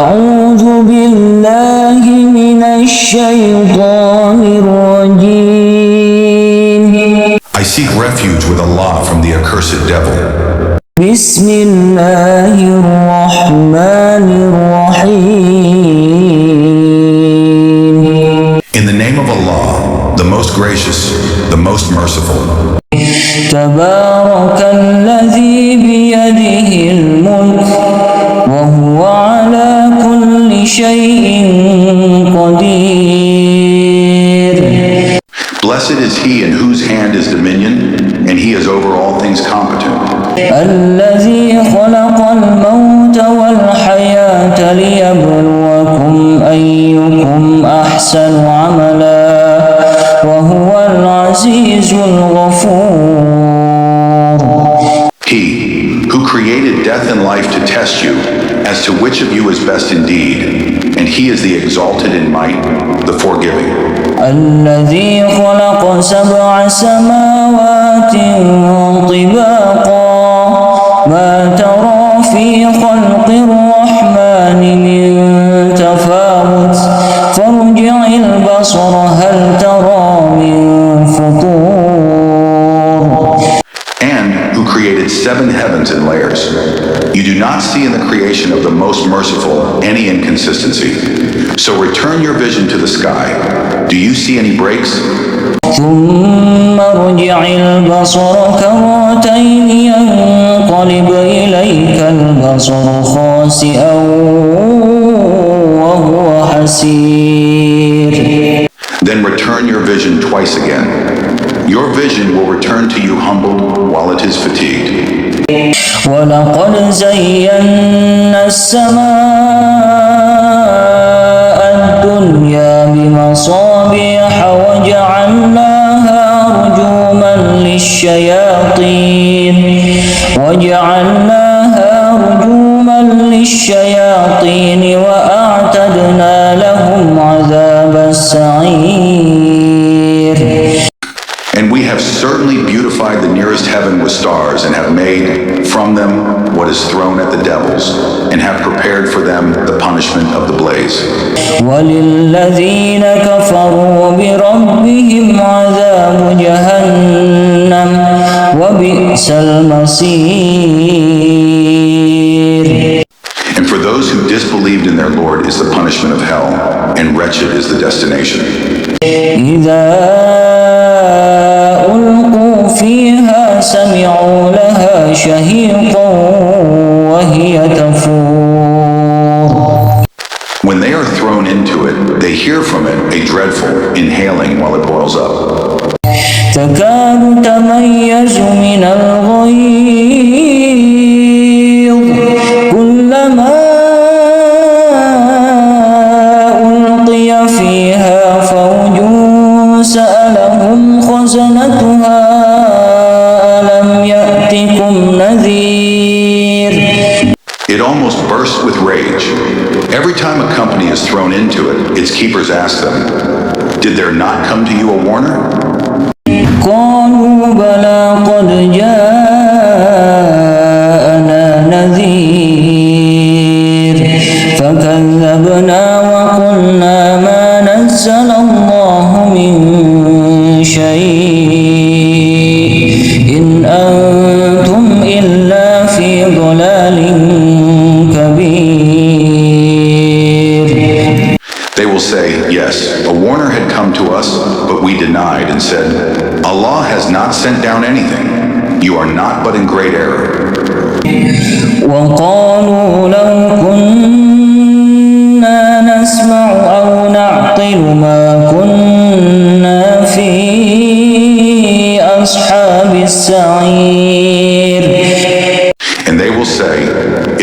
أعوذ بالله من الشيطان الرجيم. I seek refuge with Allah from the accursed devil. بسم الله الرحمن الرحيم. In the name of Allah, the most gracious, the most merciful. تبارك الذي بيده الملك وهو على كل شيء قدير. Blessed is he in whose hand is dominion, and he is over all things competent. الذي خلق الموت والحياة ليبلوكم أيكم أحسن عملا وهو العزيز الغفور. He who created death and life to test you as to which of you is best indeed, and he is the exalted in might, the forgiving. الذي خلق سبع سماوات طباقا ما ترى في خلق الرحمن من تفاوت فارجع البصر هل ترى من فطور. And who created 7 heavens in layers. You do not see in the creation of the most merciful any inconsistency. So return your vision to the sky. Do you see any breaks? ثم ارجع البصر كرتين ينقلب إليك البصر خاسئا وهو حسير. Then return your vision twice again. Your vision will return to you humbled while it is fatigued. ولقد زينا السماء الدنيا بمصابيح وجعلناها رجوما للشياطين وأعتدنا لهم عذاب السعير. And we have certainly beautified the nearest heaven with stars, and have made from them what is thrown at the devils, and have prepared for them the punishment of the blaze. وللذين كفروا بربهم عذاب جهنم وبئس المصير. And for those who disbelieved in their Lord is the punishment of hell, and wretched is the destination. إذا ألقوا فيها سمعوا لها شهيقا وهي تفور. When they are thrown into it, they hear from it a dreadful inhaling while it boils up. تكاد تميز من الغيظ كلما ألقي فيها فوج سألهم خزنتها ألم يأتكم نذير. It almost bursts with rage. Every time a company is thrown into it, its keepers ask them, "Did there not come to you a warner?" قالوا بلى قد جاءنا نذير فكذبنا وقلنا ما نزل الله من شيء إن أنتم إلا في ضلال كبير. They will say, "Yes, a warner had come to us, but we denied and said, Allah has not sent down anything. You are not but in great error." وقالوا لو كنا نسمع أو نعقل ما كنا في أصحاب السعير. And they will say,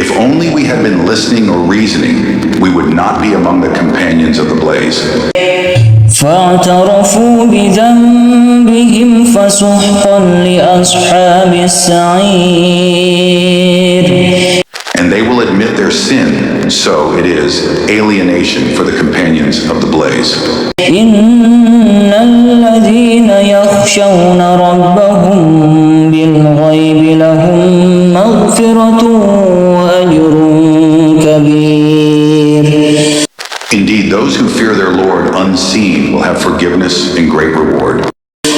"If only we had been listening or reasoning, we would not be among the companions of the blaze." فاعترفوا بذنبهم فسحقا لأصحاب السعير. And they will admit their sin, so it is alienation for the companions of the blaze. إن الذين يخشون ربهم بالغيب لهم مغفرة وأجر كبير. Indeed, those who fear their Lord unseen will have forgiveness and great reward.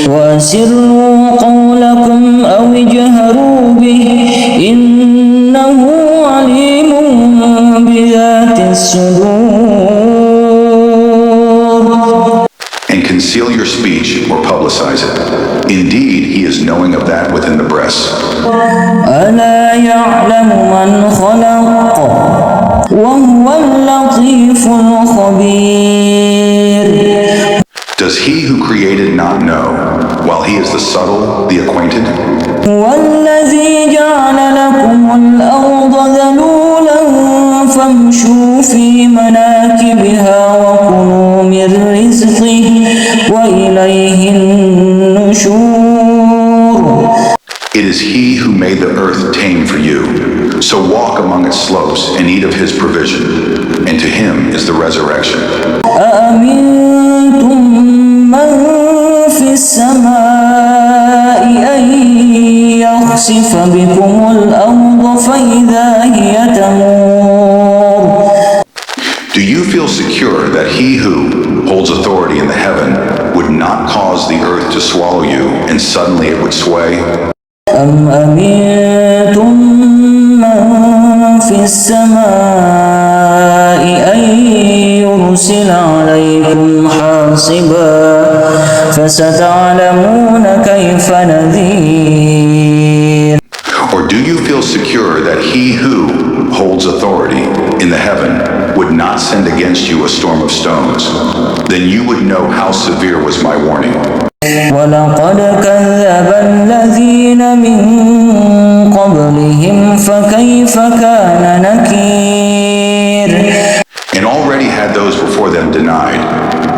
وأسروا قولكم أو اجهروا به إنه عليم بذات الصدور. And conceal your speech or publicize it. Indeed, he is knowing of that within the breast. ألا يعلم من خلق وهو اللطيف الخبير. Does he who created not know, while he is the subtle, the acquainted? والذي جعل لكم الأرض ذلولا فامشوا في مناكبها وكلوا من رزقه وإليه النشور. It is he who made the earth tame for you. So walk among its slopes and eat of his provision, and to him is the resurrection. أأمنتم من في السماء أن يخسف بكم الأرض فإذا هي تمور. Do you feel secure that he who holds authority in the heaven would not cause the earth to swallow you and suddenly it would sway? أم أمنتم من في السماء أن يرسل عليكم حاصبا فستعلمون كيف نذير. Or do you feel secure that he who holds authority in the heaven would not send against you a storm of stones? Then you would know how severe was my warning. ولقد كذب الذين من قبلهم فكيف كان نكير. And already had those before them denied,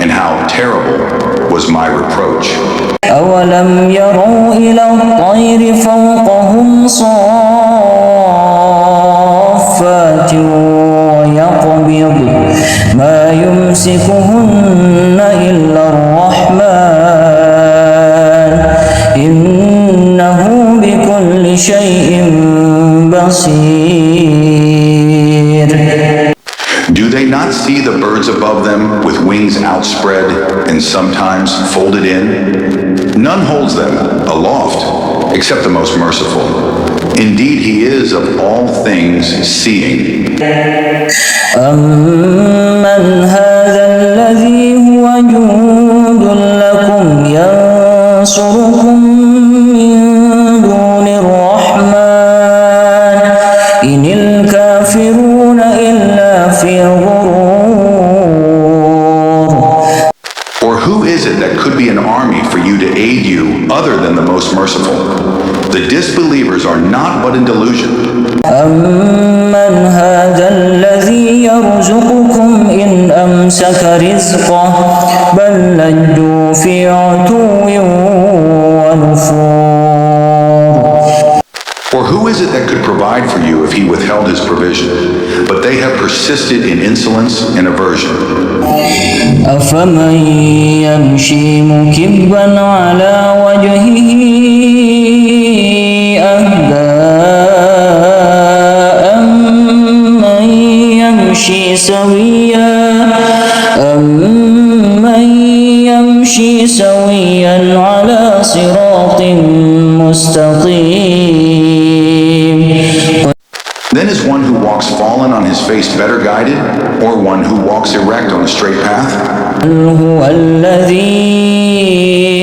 and how terrible was my reproach. أولم يروا إلى الطير فوقهم صافات ويقبض ما يمسكهن إلا الرحمن إنه بكل شيء بصير. Do they not see the birds above them with wings outspread and sometimes folded in? None holds them aloft except the most merciful. Indeed, he is of all things seeing. أمن هذا الذي هو جند لكم ينصركم من دون الرحمن إن الكافرون إلا في غرور. Or who is it that could be an army for you to aid you other than the most merciful? The disbelievers are not but in delusion. أمن هذا الذي يرزقكم إن أمسك رزقه بل لجوا في عتو ونفور. Or who is it that could provide for you if he withheld his provision? But they have persisted in insolence and aversion. أفمن يمشي مكبا على وجهه أهدى أمن يمشي سويا على صراط مستقيم. Then is one who walks fallen on his face better guided, or one who walks erect on a straight path? هو الذي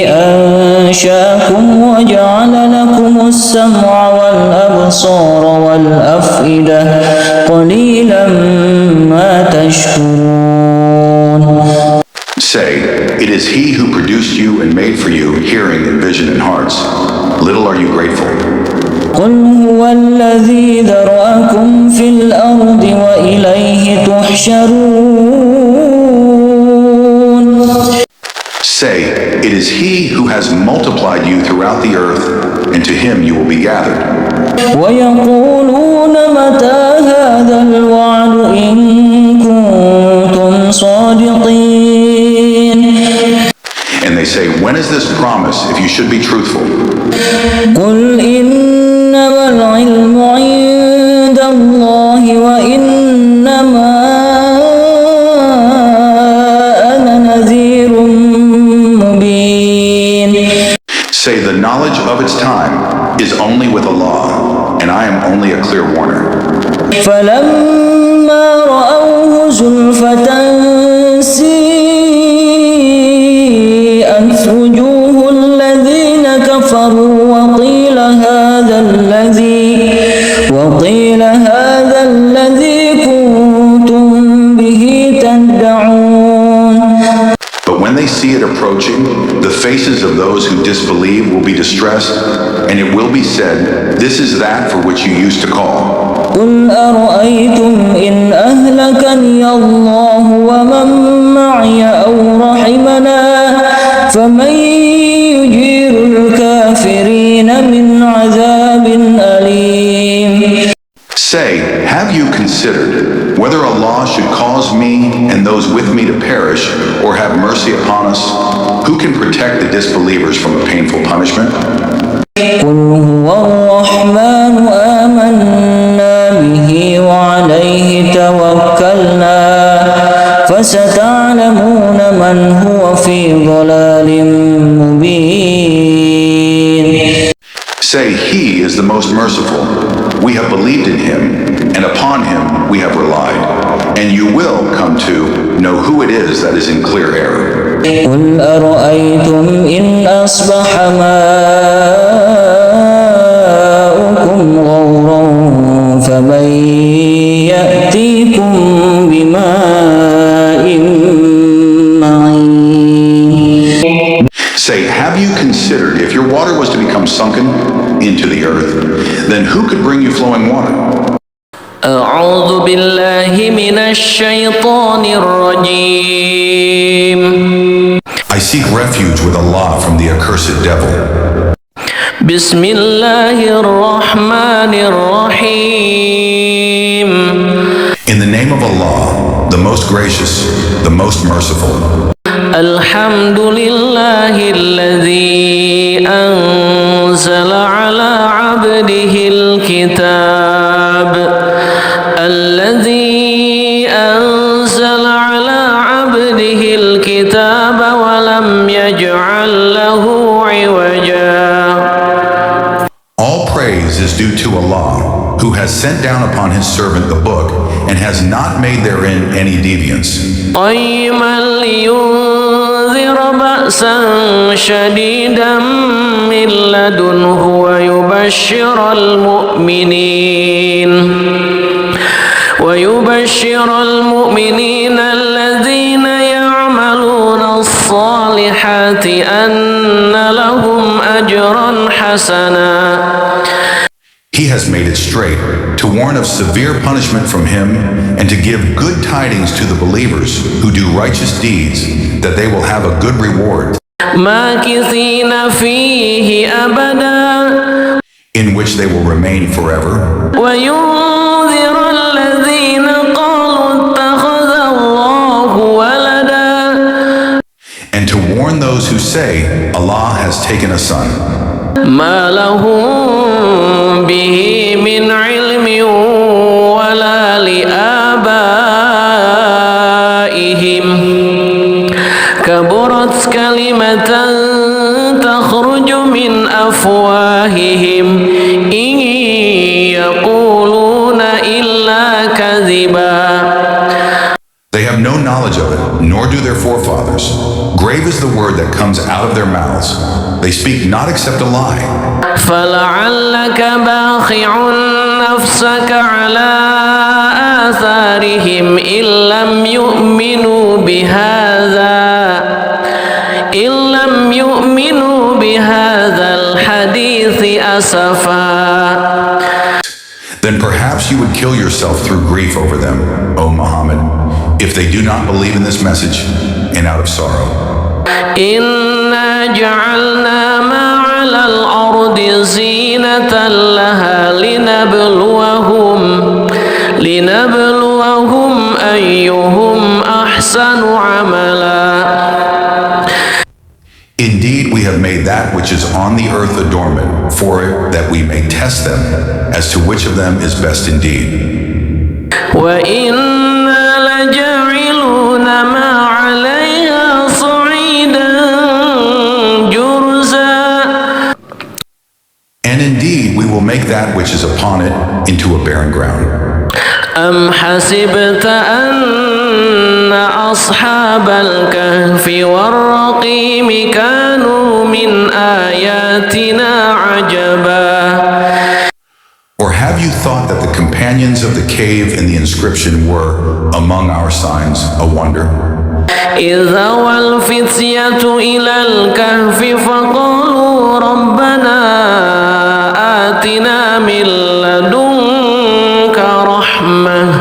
أنشأكم وجعل لكم السمع والأبصار والأفئدة قليلا ما تشكرون. Say, it is he who produced you and made for you hearing and vision and hearts. Little are you grateful. قل هو الذي ذرأكم في الأرض وإليه تحشرون. Say, it is he who has multiplied you throughout the earth, and to him you will be gathered. ويقولون متى هذا الوعد إن كنتم صادقين. And they say, when is this promise if you should be truthful? قل إنما العلم عند الله وإنما knowledge of its time is only with Allah, and I am only a clear warner. فلما رأوه زلفة سيئت وجوه الذين كفروا وقيل هذا الذي كنتم به تدعون. But when they see it approaching, the faces of those who disbelieve will be distressed, and it will be said, "This is that for which you used to call." قل أرأيتم إن أهلكني الله ومن معي أو رحمنا فمن يجير الكافرين من عذاب أليم. Say, have you considered whether Allah should cause me and those with me to perish or have mercy upon us? Who can protect the disbelievers from a painful punishment? قل هو الرحمن آمنا به وعليه توكلنا فستعلمون من هو في ضلال مبين. Say, He is the most merciful. We have believed in Him, and upon Him we have relied. And you will come to know who it is that is in clear error. قل أرأيتم إن أصبح ماؤكم غورا فمن يأتيكم بماء معين. Say, have you considered if your water was to become sunken into the earth, then who could bring you flowing water? أعوذ بالله من الشيطان الرجيم. I seek refuge with Allah from the accursed devil. بسم الله الرحمن الرحيم. In the name of Allah, the most gracious, the most merciful. الحمد لله الذي أنزل على عبده الكتاب ولم يجعل له عوجا. All praise is due to Allah, who has sent down upon His servant the book and has not made therein any deviance. قيما لينذر بأسا شديدا من لدنه ويبشر المؤمنين الذين يعملون الصالحات أن لهم أجرا حسنا. He has made it straight to warn of severe punishment from Him and to give good tidings to the believers who do righteous deeds that they will have a good reward, ماكثين فيه أبدا in which they will remain forever. وينذر الذين قالوا اتخذ الله ولدا. And to warn those who say, Allah has taken a son. ما لهم به من علم ولا لآبائهم كبرت كلمة تخرج من أفواههم إن يقولون إلا كذبا. They have no knowledge of it, nor do their forefathers. Grave is the word that comes out of their mouths. They speak not except a lie. فلعلك باخع نفسك على آثارهم إن لم يؤمنوا بهذا الحديث أسفا. Then perhaps you would kill yourself through grief over them, O Muhammad, if they do not believe in this message and out of sorrow. إنا جعلنا ما على الأرض زينة لها لنبلوهم أيهم أحسن عملا. Indeed, we have made that which is on the earth adornment for it, that we may test them as to which of them is best indeed. وإنا لجاعلون ما عليها صعيدا جرزا. make that which is upon it into a barren ground. أم حسبت أن أصحاب الكهف والرقيم كانوا من آياتنا عجبا Or have you thought that the companions of the cave and the inscription were, among our signs, a wonder? إذ أوى الفتية إلى الكهف فقالوا ربنا آتنا من لدنك رحمة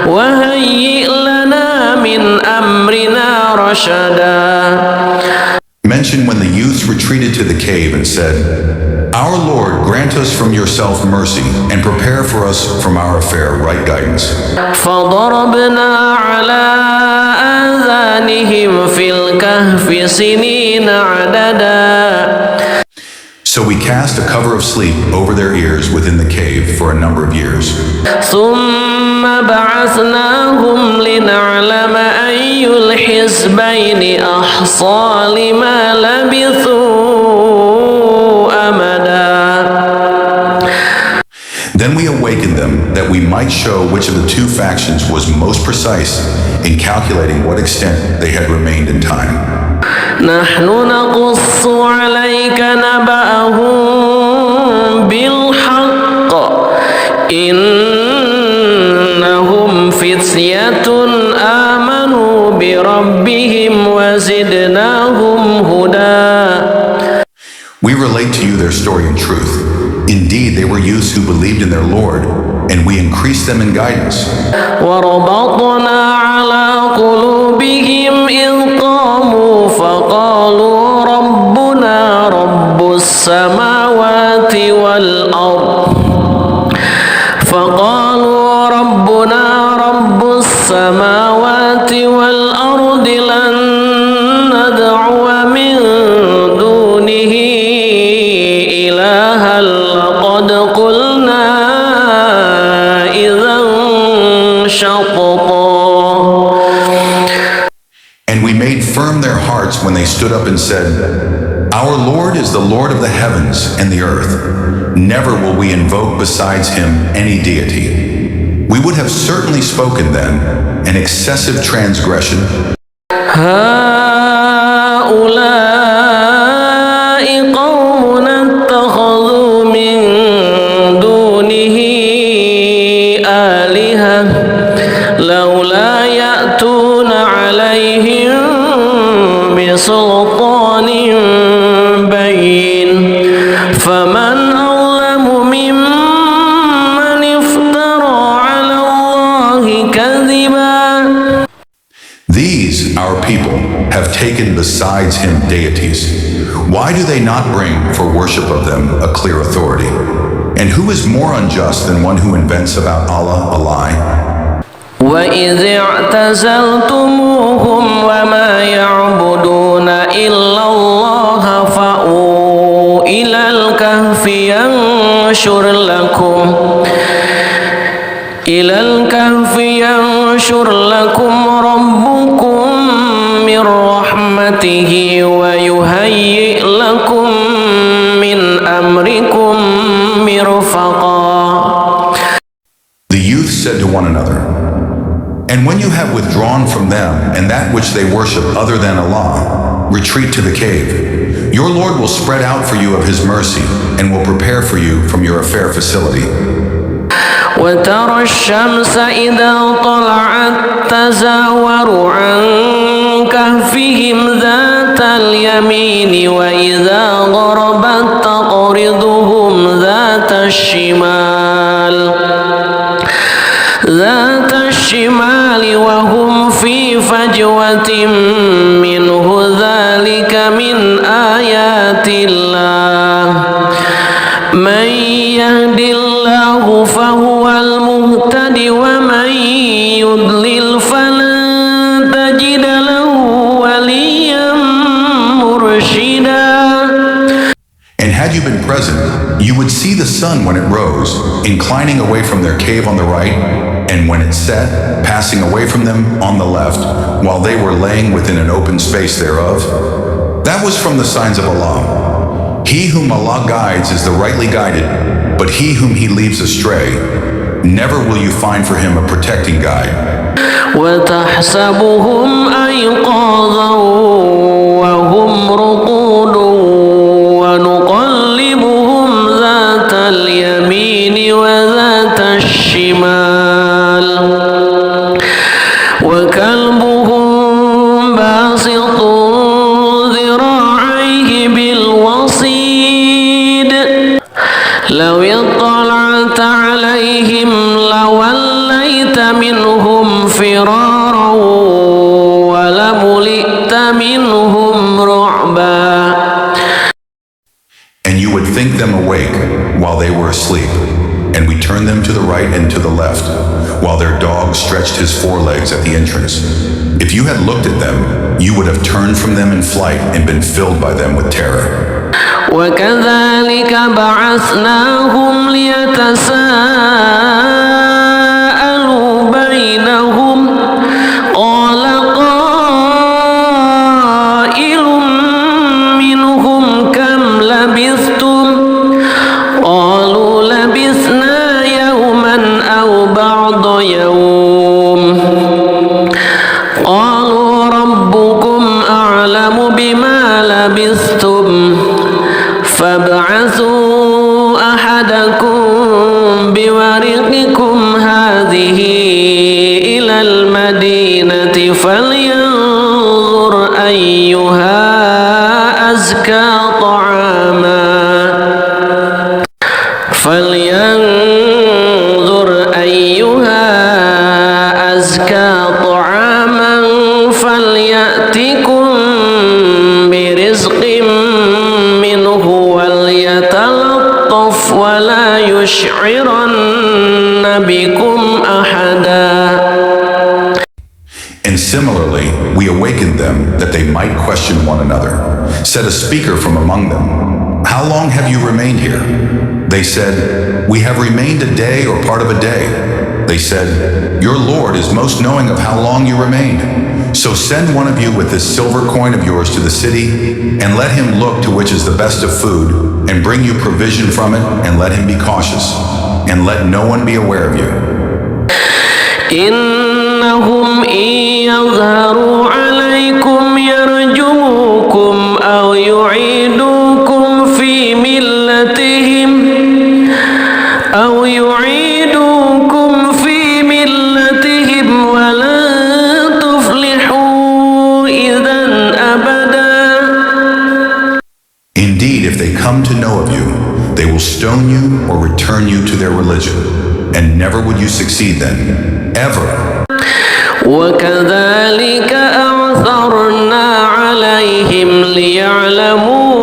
وهيئ لنا من أمرنا رشدا. Mention when the youths retreated to the cave and said, Our Lord, grant us from yourself mercy and prepare for us from our affair right guidance. فضربنا على آذانهم في الكهف سنين عددا. So we cast a cover of sleep over their ears within the cave for a number of years. ثم بعثناهم لنعلم أي الحزبين أحصى لما لبثوا أمدا. Then we awakened them that we might show which of the two factions was most precise in calculating what extent they had remained in time. نحن نقص عليك نبأهم بالحق إنهم فتية آمنوا بربهم وزدناهم هدى. We relate to you their story in truth. Indeed, they were youths who believed in their Lord, and we increased them in guidance. وربطنا على قلوبهم إذ قاموا فقالوا ربنا رب السماوات والأرض لن ندعو من دونه إلها لقد قلنا إذا شططا. And we made firm their hearts when they stood up and said, Our Lord is the Lord of the heavens and the earth. Never will we invoke besides him any deity. We would have certainly spoken then an excessive transgression. هؤلاء قوم اتخذوا من دونه آلهة لولا يأتون عليهم بسلطان بين فمن أظلم ممن افترى على الله كذبا. These, our people, have taken besides him deities. Why do they not bring for worship of them a clear authority? And who is more unjust than one who invents about Allah a lie? وَإِذِ اعْتَزَلْتُمُوهُمْ وَمَا يَعْبُدُونَ إِلَّا اللَّهَ فَأْوُوا إِلَى الْكَهْفِ ينشر لكم ربكم من رحمته ويهيئ لكم من أمركم مرفقا. The youth said to one another, And when you have withdrawn from them and that which they worship other than Allah, retreat to the cave. Your Lord will spread out for you of his mercy and will prepare for you from your affair facility. وترى الشمس إذا طلعت تزاور عن كهفهم ذات اليمين وإذا غربت تقرضهم ذات الشمال وهم في فجوة منه ذلك من آيات الله من يهد الله فهو المهتد ومن يضلل فلن تجد له وليا مرشدا. And had you been present, you would see the sun when it rose, inclining away from their cave on the right, and when it set, passing away from them on the left, while they were laying within an open space thereof. That was from the signs of Allah. He whom Allah guides is the rightly guided, but he whom he leaves astray, never will you find for him a protecting guide. وتحسبهم أيقاظا وهم رقود ونقلبهم ذات اليمين وذات الشمال وكلبهم باسط ذراعيه بالوصيد لو اطلعت عليهم لوليت منهم فرارا ولملئت منهم رعبا. And you would think them awake while they were asleep, and we turned them to the right and to the left, while their dog stretched his forelegs at the entrance. If you had looked at them, you would have turned from them in flight and been filled by them with terror. وكذلك بعثناهم ليتساءلوا بينهم قال قائل منهم كم لبثتم قالوا لبثنا يوما أو بعض يوم قالوا ربكم أعلم بما لبثتم فابعثوا أحدكم بورقكم هذه إلى المدينة فلينظر أيها أزكى طعاما فليأتكم برزق منه وليتلطف ولا يشعرن بكم أحدا. And similarly, we awakened them that they might question one another. Said a speaker from among them, "How long have you remained here?" They said, "We have remained a day or part of a day." They said, "Your Lord is most knowing of how long you remained. So send one of you with this silver coin of yours to the city, and let him look to which is the best of food, and bring you provision from it, and let him be cautious, and let no one be aware of you." إنهم إن يظهروا عليكم يرجموكم أو يعيدوكم في ملتهم ولن تفلحوا إذا أبدا. Indeed, if they come to know of you, they will stone you or return you to their religion, and never would you succeed then, ever. وكذلك أعثرنا عليهم ليعلموا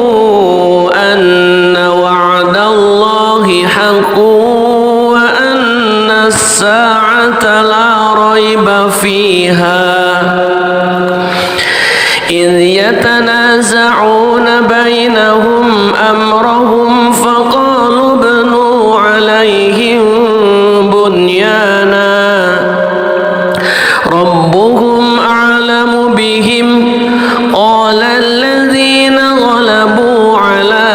أن وعد الله حق وأن الساعة لا ريب فيها إذ يتنازعون بينهم أمرهم فقالوا ابنوا عليهم بنيانا ربهم أعلم بهم قال الذين غلبوا على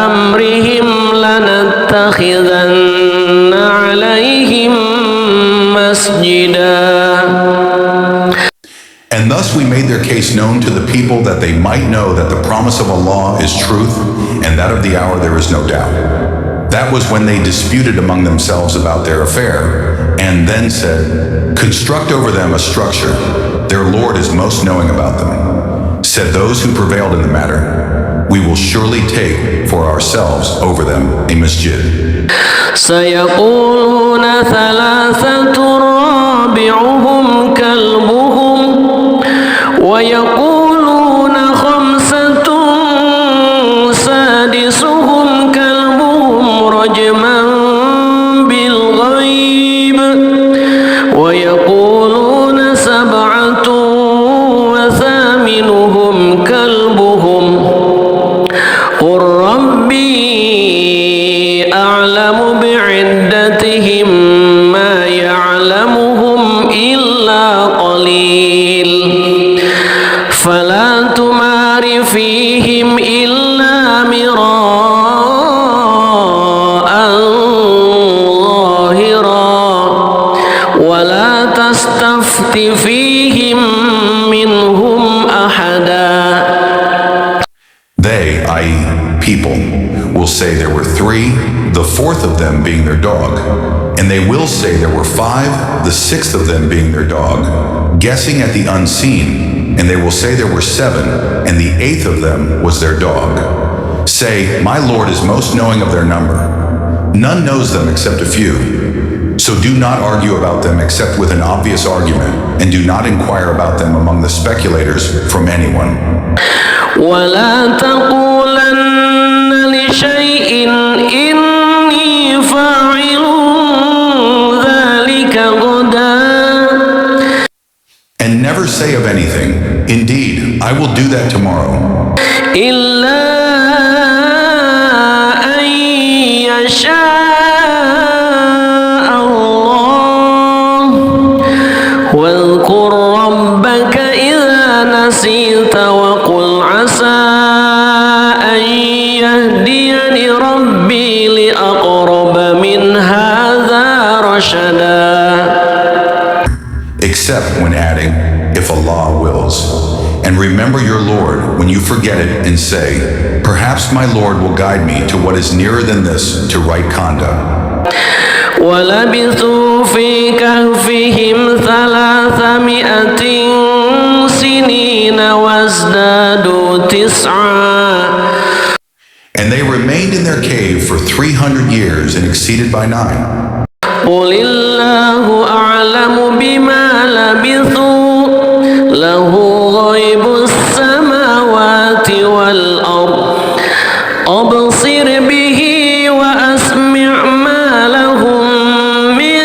أمرهم لنتخذن عليهم مسجدا. And thus we made their case known to the people that they might know that the promise of Allah is truth, and that of the hour there is no doubt. That was when they disputed among themselves about their affair, and then said, "Construct over them a structure. Their Lord is most knowing about them." Said those who prevailed in the matter, "We will surely take for ourselves over them a masjid." سيقولون ثلاثة رابعهم كلبهم ويقولون خمسة سادسهم كلبهم رجما بالغيب ويقولون سبعة وثامنهم كلبهم قل ربي أعلم بعدتهم ما يعلمهم إلا قليل فلا تمار فيهم إلا مراء ظاهرا ولا تستفت فيهم منهم أحدا. They, i.e., people, will say there were three, the fourth of them being their dog. And they will say there were five, the sixth of them being their dog, guessing at the unseen. And they will say there were seven, and the eighth of them was their dog. Say, my Lord is most knowing of their number. None knows them except a few. So do not argue about them except with an obvious argument, and do not inquire about them among the speculators from anyone. ولا تقولن لشيء إني فاعل ذلك غدا. And never say of anything, indeed, I will do that tomorrow. إلا أن يشاء الله واذكر ربك إذا نسيت وقل عسى أن يهديني ربي لأقرب من هذا رشدا. Except when adding, if Allah wills. And remember your Lord when you forget it and say, perhaps my Lord will guide me to what is nearer than this, to right conduct. ولبثوا في كهفهم 300 سنين وازدادوا 9. And they remained in their cave for 300 years and exceeded by 9. قل الله أعلم بما لبثوا له غيب السماوات والأرض أبصر به وأسمع ما لهم من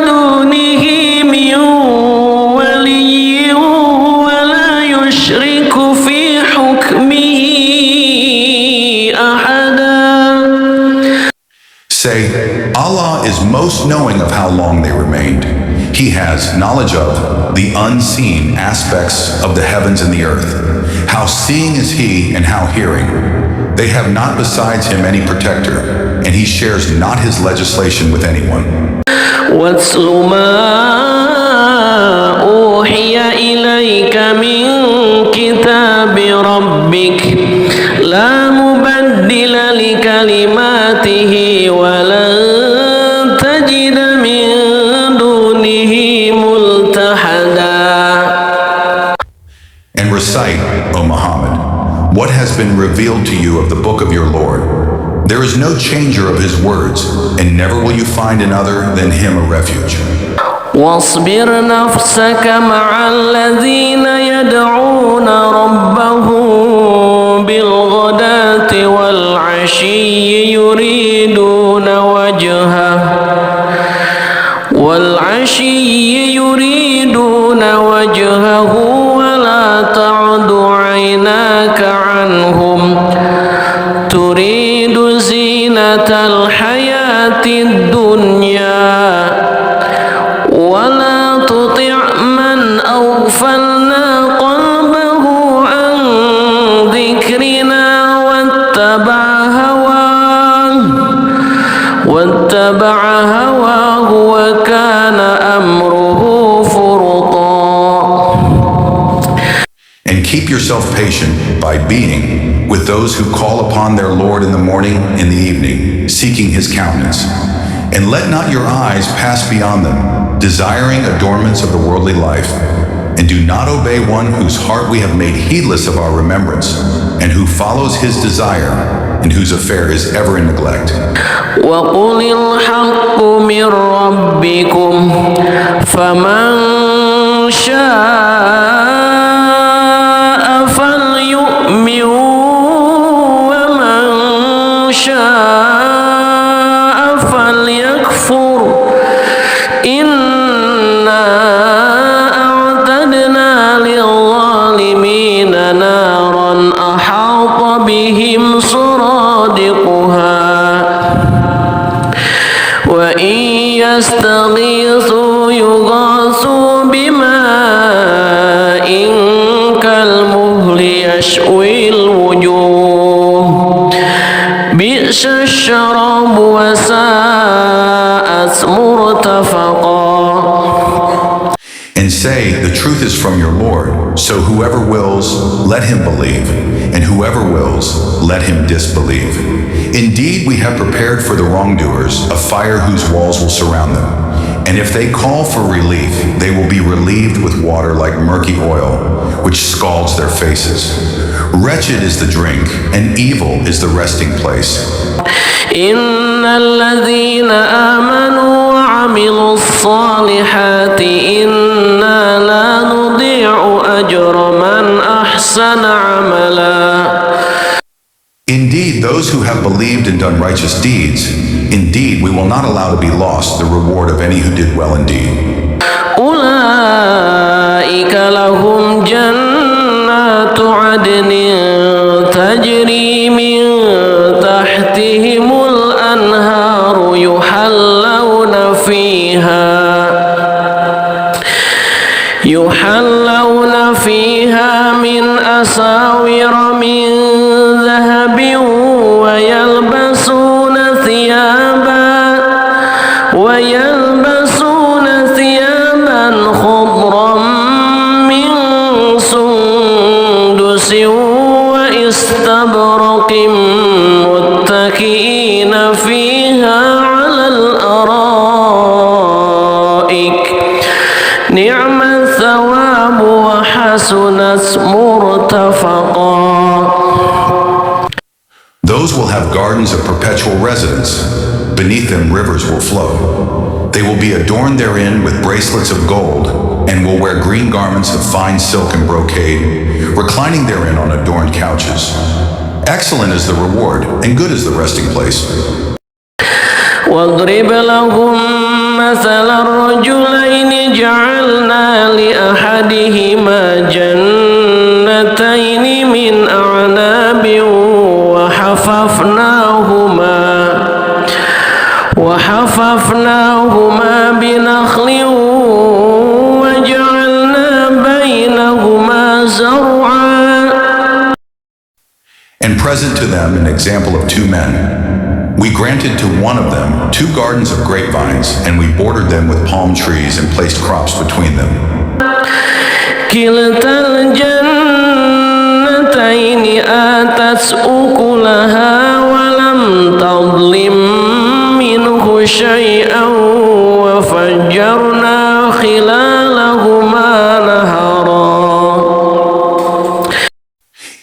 دونه من ولي ولا يشرك في حكمه أحدا. Say, Allah is most knowing of how long they remained. He has knowledge of the unseen aspects of the heavens and the earth. How seeing is He and how hearing. They have not besides Him any protector, and He shares not His legislation with anyone. واتل ما أوحي إليك من كتاب ربك لا مبدل لكلماته ولن تجد من دونه ملتحدا. And recite, O Muhammad, what has been revealed to you of the book of your Lord. There is no changer of His words, and never will you find another than Him a refuge. واصبر نفسك مع الذين يدعون ربهم بالغداة والعشي يريدون وجهه ولا تعد عيناك عنهم تريد زينة الحياة الدنيا ولا تطع من أغفلنا قلبه عن ذكرنا واتبع هواه وكان أمره فرطا. And keep yourself patient by being with those who call upon their Lord in the morning and the evening, seeking His countenance. And let not your eyes pass beyond them, desiring adornments of the worldly life. And do not obey one whose heart we have made heedless of our remembrance, and who follows his desire, and whose affair is ever in neglect. وَقُلِ الْحَقُّ مِنْ رَبِّكُمْ فَمَنْ شَاءَ فَلْيُؤْمِنْ وَمَنْ شَاءَ فَلْيَكْفُرْ إِنَّا أَعْتَدْنَا لِلظَّالِمِينَ نَارًا أَحَاطَ بِهِمْ سُرَادِقُهَا وَإِنْ يَسْتَغِيثُوا يُغَاثُوا بِمَاءٍ كَالْمُهْلِ يَشْوِي الشراب وساءت مرتفقا. And say, the truth is from your Lord, so whoever wills, let him believe, and whoever wills, let him disbelieve. Indeed, we have prepared for the wrongdoers a fire whose walls will surround them. And if they call for relief, they will be relieved with water like murky oil, which scalds their faces. Wretched is the drink, and evil is the resting place. إن الذين آمنوا وعملوا الصالحات إنا لا نضيع أجر من أحسن عملا. Indeed, those who have believed and done righteous deeds, indeed, we will not allow to be lost the reward of any who did well indeed. أولئك لهم جنات عدن تجري من تحتهم الأنهار يحلون فيها من أساور من ذهب ويلبسون ثيابا خضرا من سندس واستبرق متكئين فيها على الأرائك نعم الثواب وحسنت مرتفقا. Those will have gardens of perpetual residence. Beneath them rivers will flow. They will be adorned therein with bracelets of gold, and will wear green garments of fine silk and brocade, reclining therein on adorned couches. Excellent is the reward, and good is the resting place. واضرب لهم مثل الرجلين جعلنا لأحدهما جنتين من أعناب وحففناهما بنخل وجعلنا بينهما زرعا. And present to them an example of two men. We granted to one of them 2 gardens of grapevines, and we bordered them with palm trees and placed crops between them. كلتا الجنتين آتت أكلها ولم تظلم منه شيئا وفجرنا خلالهما نهرا.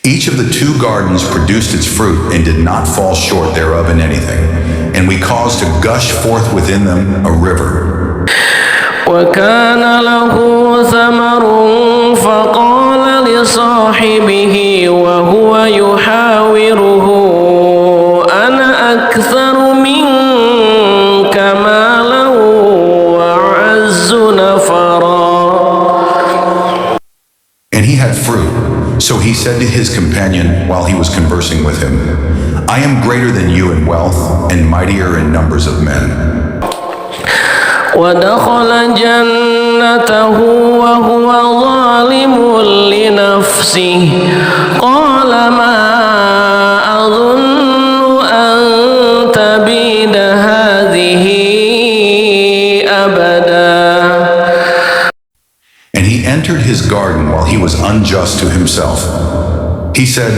Each of the 2 gardens produced its fruit and did not fall short thereof in anything, and we caused to gush forth within them a river. وكان له ثمر فقال لصاحبه وهو يحاوره أنا أكثر منك مالا وأعز نفرا. And he had fruit, so he said to his companion while he was conversing with him, I am greater than you in wealth and mightier in numbers of men. ودخل جنته وهو ظالم لنفسه قال ما أظن أن تبيد هذه أبدا. And he entered his garden while he was unjust to himself. He said,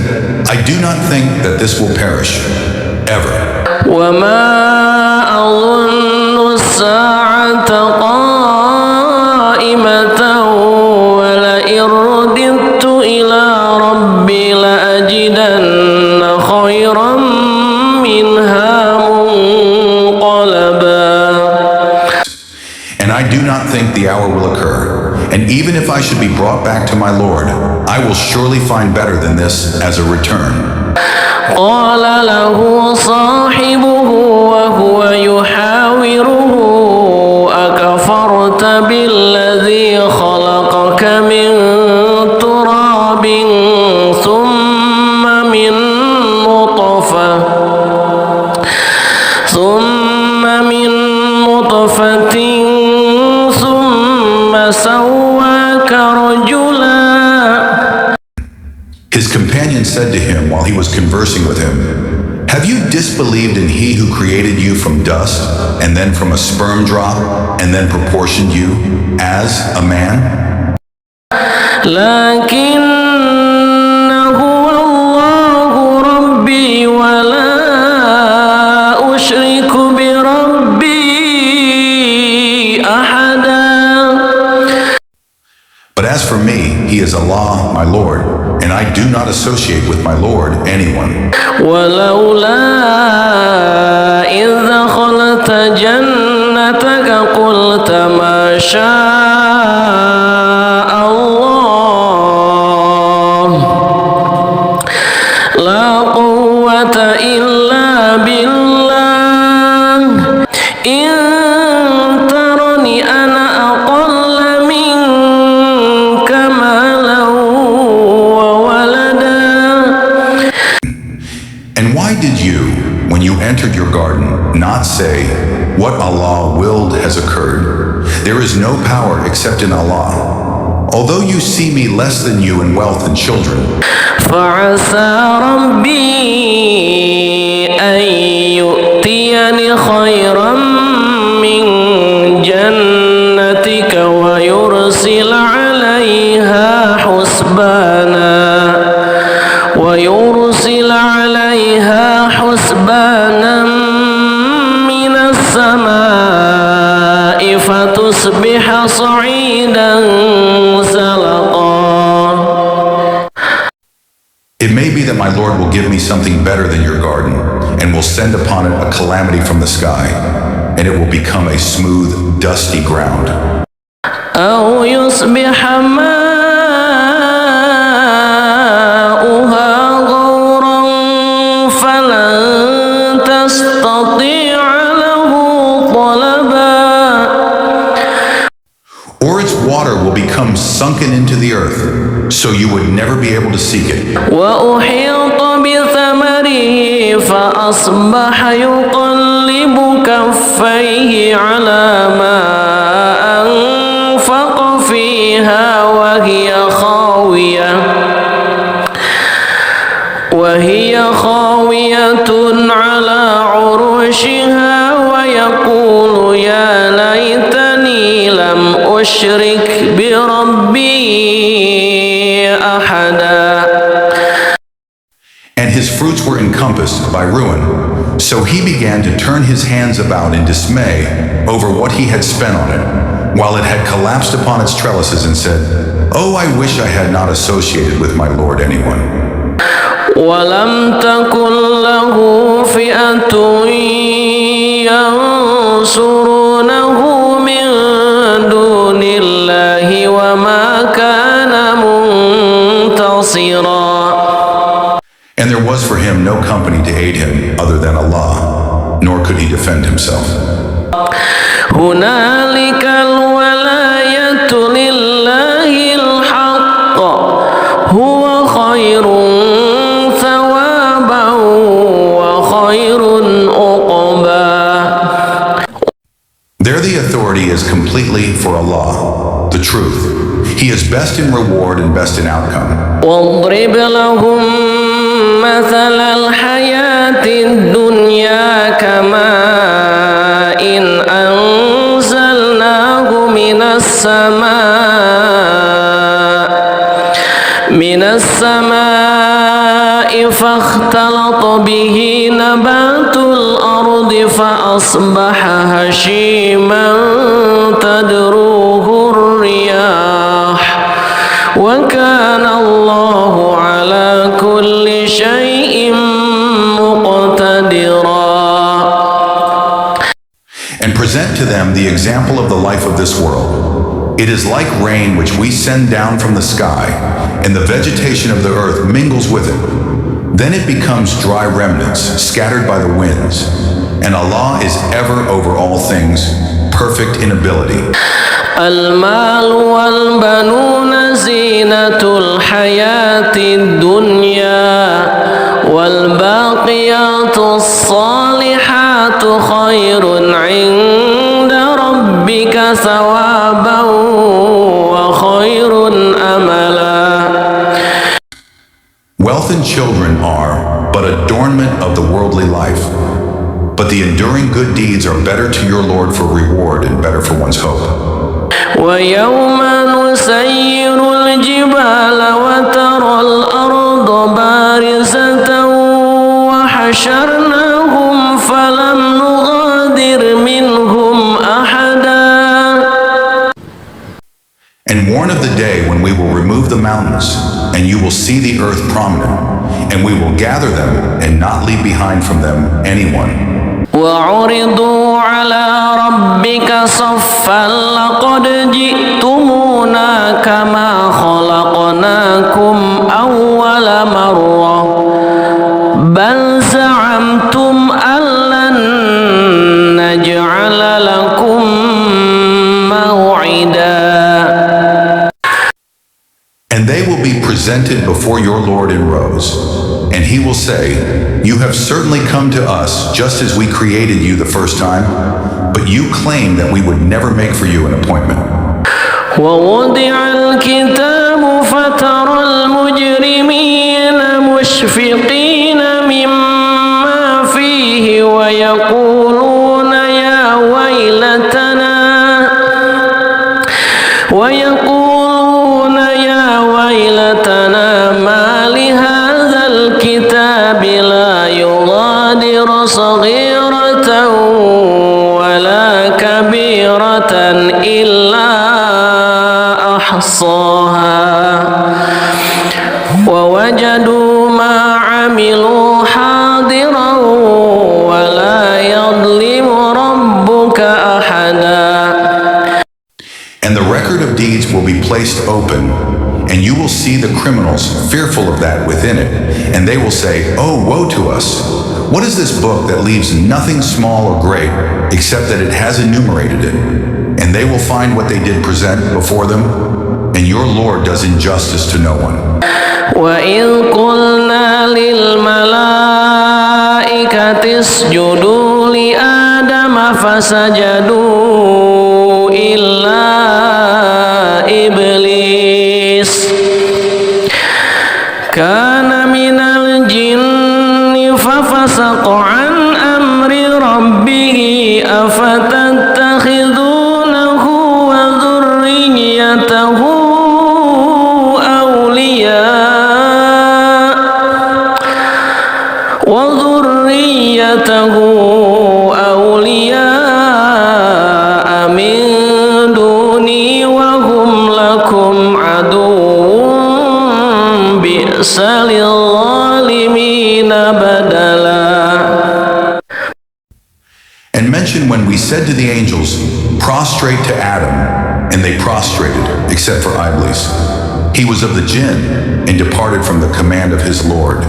I do not think that this will perish, ever. وما أظن الساعة قائمة ولئن رددت إلى ربي لأجدن خيرا منها منقلبا. And I do not think the hour will occur. And even if I should be brought back to my Lord, I will surely find better than this as a return. قال له صاحبه وهو يحاوره أكفرت بالذي خلقك من تراب ثم من نطفة ثم سواك رجلا. His companion said to him while he was conversing with him, Have you disbelieved in He who created you from dust, and then from a sperm drop, and then proportioned you as a man? لكن هو الله ربي ولا أشرك بربي أحدا. But as for me, He is Allah, my Lord, and I do not associate with my Lord anyone. ولولا إذ دخلت جنتك قلت ما شاء الله لا قوة إلا بالله إن ترني أنا أقل منك مالا وولدا. And why did you, when you entered your garden, not say, what Allah willed has occurred? There is no power except in Allah. Although you see me less than you in wealth and children, فعسى ربي أن يؤتيني خيرا من جنتك ويرسل عليها حسبانا من السماء فتصبح صعيدا زلقا. it may be that my Lord will give me something better than your garden, and will send upon it a calamity from the sky, and it will become a smooth, dusty ground. أو يصبح ماؤها غورا فلن تستطيع له طلبا. Or its water will become sunken into the earth, so you would never be able to seek it. وأحيط بثمره فأصبح يقلب كفيه على ما أنفق فيها وهي خاوية على عروشها ويقول يا ليتني لم أشرك بربي أحدا. And his fruits were encompassed by ruin, so he began to turn his hands about in dismay over what he had spent on it, while it had collapsed upon its trellises, and said, "Oh, I wish I had not associated with my Lord anyone." ولم تكن له فئة ينصرونه من دون الله وما كان منتصرا. And there was for him no company to aid him other than Allah, nor could he defend himself. هنالك الولاية لله الحق هو خير ثوابا وخير عقبا. There the authority is completely for Allah, the truth. He is best in reward and best in outcome. واضرب لهم مثل الحياة الدنيا كماء أنزلناه من السماء فاختلط به نبات الأرض فأصبح هشيما تذروه الرياح وكان الله على كل شيء مقتدرا. And present to them the example of the life of this world. It is like rain which we send down from the sky, and the vegetation of the earth mingles with it. Then it becomes dry remnants scattered by the winds. And Allah is ever over all things, perfect in ability. المال والبنون زينة الحياة الدنيا والباقيات الصالحات خير عند ربك ثوابا وخير أملا. Wealth and and children are but adornment of the worldly life, but the enduring good deeds are better to your Lord for reward and better for one's hope. ويوم نسير الجبال وترى الأرض بارزة وحشرناهم فلم نغادر منهم أحدا. And warn of the day when we will remove the mountains, and you will see the earth prominent, and we will gather them and not leave behind from them anyone. وعرضوا على ربك صفا لقد جئتمونا كما خلقناكم أول مرة بل زعمتم أن لن نجعل لكم موعدا. And they will be presented before your Lord in rows, and he will say, "You have certainly come to us just as we created you the first time, but you claimed that we would never make for you an appointment." ووضع الكتاب فترى المجرمين مشفقين مما فيه ويقولون يا ويلتنا ما لهذا الكتاب لا يغادر صغيرة ولا كبيرة إلا أحصاها ووجدوا ما عملوا حاضرا ولا يظلم ربك أحدا. And the record of deeds will be placed open, and you will see the criminals fearful of that within it, and they will say, "Oh, woe to us! What is this book that leaves nothing small or great, except that it has enumerated it?" And they will find what they did present before them, and your Lord does injustice to no one. وَإِذْ قُلْنَا لِلْمَلَائِكَةِ اسْجُدُوا لِآدَمَ فَسَجَدُوا إِلَّا إِبْلِيسَ كَانَ مِنَ الْجِنِّ فَفَسَقَ عَنْ أَمْرِ رَبِّهِ أَفَتَتَّخِذُونَهُ وَذُرِّيَّتَهُ أولياء من دوني وهم لكم عدو بئس للظالمين بدلا. And mention when we said to the angels, "Prostrate to Adam," and they prostrated, except for Iblis. He was of the jinn and departed from the command of his Lord.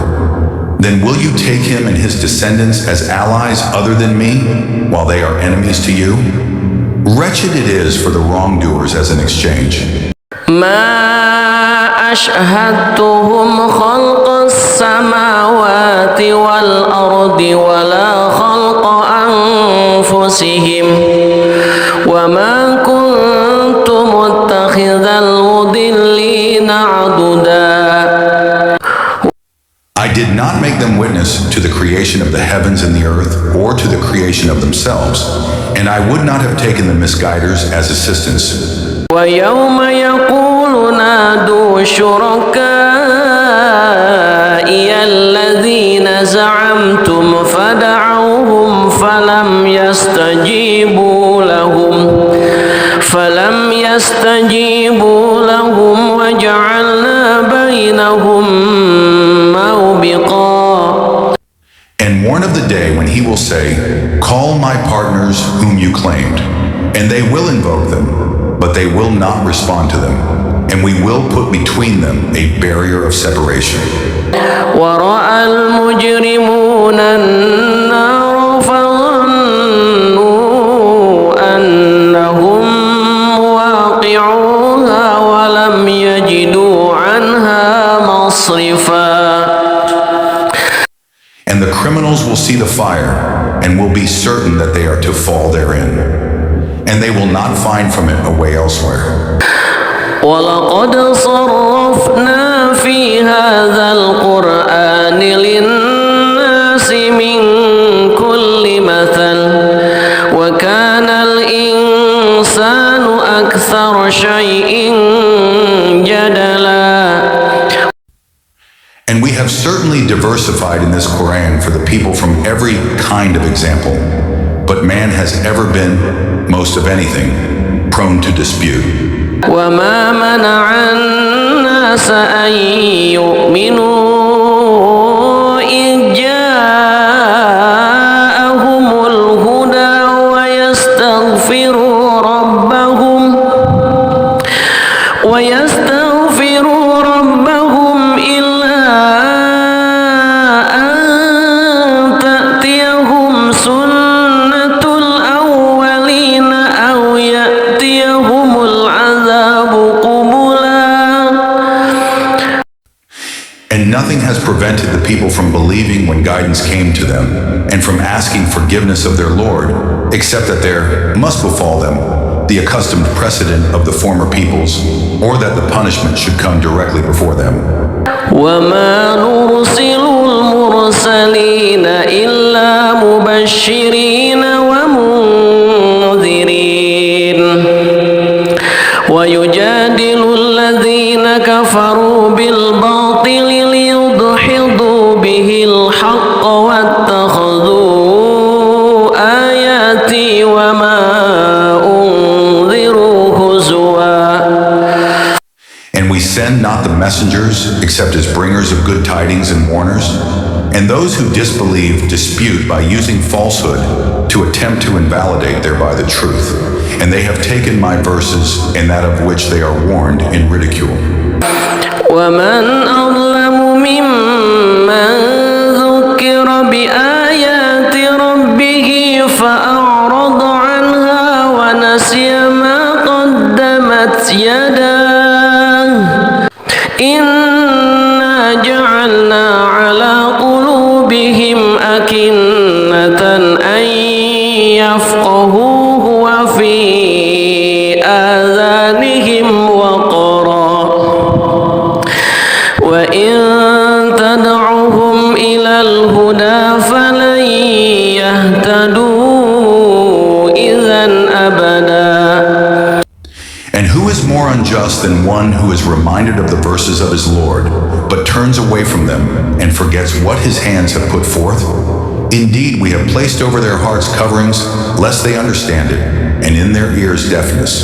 Then will you take him and his descendants as allies other than me, while they are enemies to you? Wretched it is for the wrongdoers as an exchange. ما أشهدتهم خلق السماوات والأرض ولا خلق أنفسهم وما كنت متخذ المضلين عضدا. I did not make them witness to the creation of the heavens and the earth, or to the creation of themselves, and I would not have taken the misguiders as assistants. ويوم يقول نادوا شركائي الذين زعمتم فدعوهم فلم يستجيبوا لهم وجعلنا بينهم موبقا. And warn of the day when he will say, "Call my partners whom you claimed," and they will invoke them, but they will not respond to them, and we will put between them a barrier of separation. ورأى المجرمون النار فظنوا أنهم واقعوها ولم يجدوا عنها مصرفا. And the criminals will see the fire and will be certain that they are to fall therein, and they will not find from it a way elsewhere. وَلَقَدْ صَرَّفْنَا فِي هَذَا الْقُرْآنِ And we have certainly diversified in this Quran for the people from every kind of example, but man has ever been, most of anything, prone to dispute. وما منع الناس أن يؤمنوا إذ جاءهم الهدى ويستغفروا ربهم إلا أن تأتيهم سنة الأولين أو يأتيهم العذاب قبلا. And nothing has prevented the people from believing when guidance came to them, and from asking forgiveness of their Lord, except that there must befall them the accustomed precedent of the former peoples, or that the punishment should come directly before them. وما نرسل المرسلين إلا مبشرين ومنذرين ويجادل الذين كفروا بالباطل ليدحضوا به الحق واتخذوا آياتي وما And we send not the messengers except as bringers of good tidings and warners. And those who disbelieve dispute by using falsehood to attempt to invalidate thereby the truth. And they have taken my verses and that of which they are warned in ridicule. ومن أظلم ممن ذكر بآيات ربه فأعرض عنها ونسي ما قدمت يداه إنا جعلنا على قلوبهم أكنة أن يفقهوه وفي آذانهم وقرا وإن تدعهم إلى الهدى فلن يهتدوا إذا أبدا. And who is more unjust than one who is reminded of the verses of his Lord, but turns away from them and forgets what his hands have put forth? Indeed, we have placed over their hearts coverings, lest they understand it, and in their ears deafness.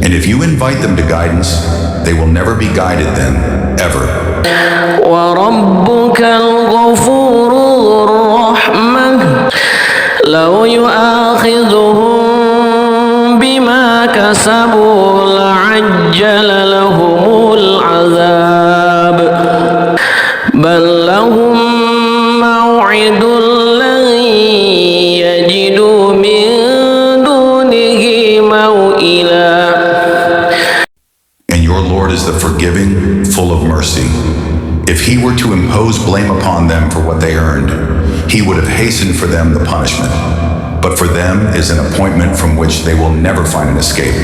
And if you invite them to guidance, they will never be guided then, ever. وَرَبُّكَ الْغَفُورُ ذُو الرَّحْمَةِ لَوْ يُؤَاخِذُهُم بما كسبوا لعجل لهم العذاب بل لهم موعد لن يجدوا من دونه موئلا. And your Lord is the forgiving, full of mercy. If he were to impose blame upon them for what they earned, he would have hastened for them the punishment. But for them is an appointment from which they will never find an escape.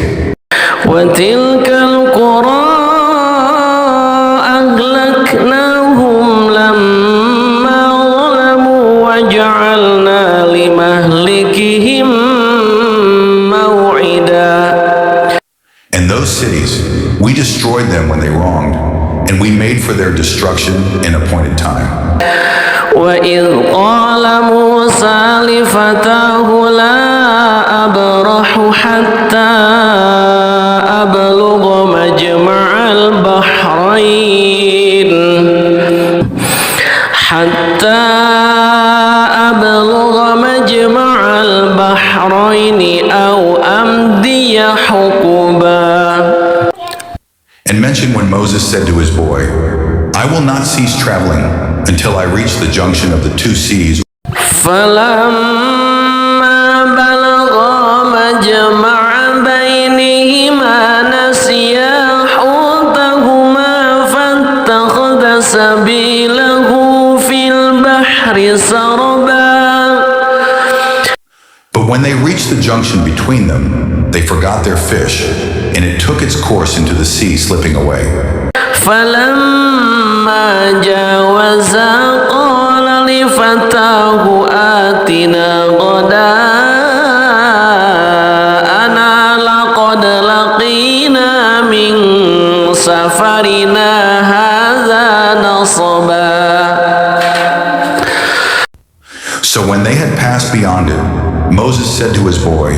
وتلك القرى أهلكناهم لما ظلموا وجعلنا لمهلكهم موعدا. And those cities, we destroyed them when they wronged, and we made for their destruction an appointed time. وإذ قال موسى لفتاه لا أبرح حتى أبلغ مجمع البحرين أو أمضي حقبا. And mention when Moses said to his boy, I will not cease traveling until I reach the junction of the two seas. فلما بلغا مجمع بينهما نسيا حوتهما فاتخذ سبيله في البحر سربا. But when they reached the junction between them, they forgot their fish, and it took its course into the sea, slipping away. فلما جاوزا قال لفتاه آتنا غداءنا لقد لقينا من سفرنا هذا نصبا. So when they had passed beyond it, Moses said to his boy,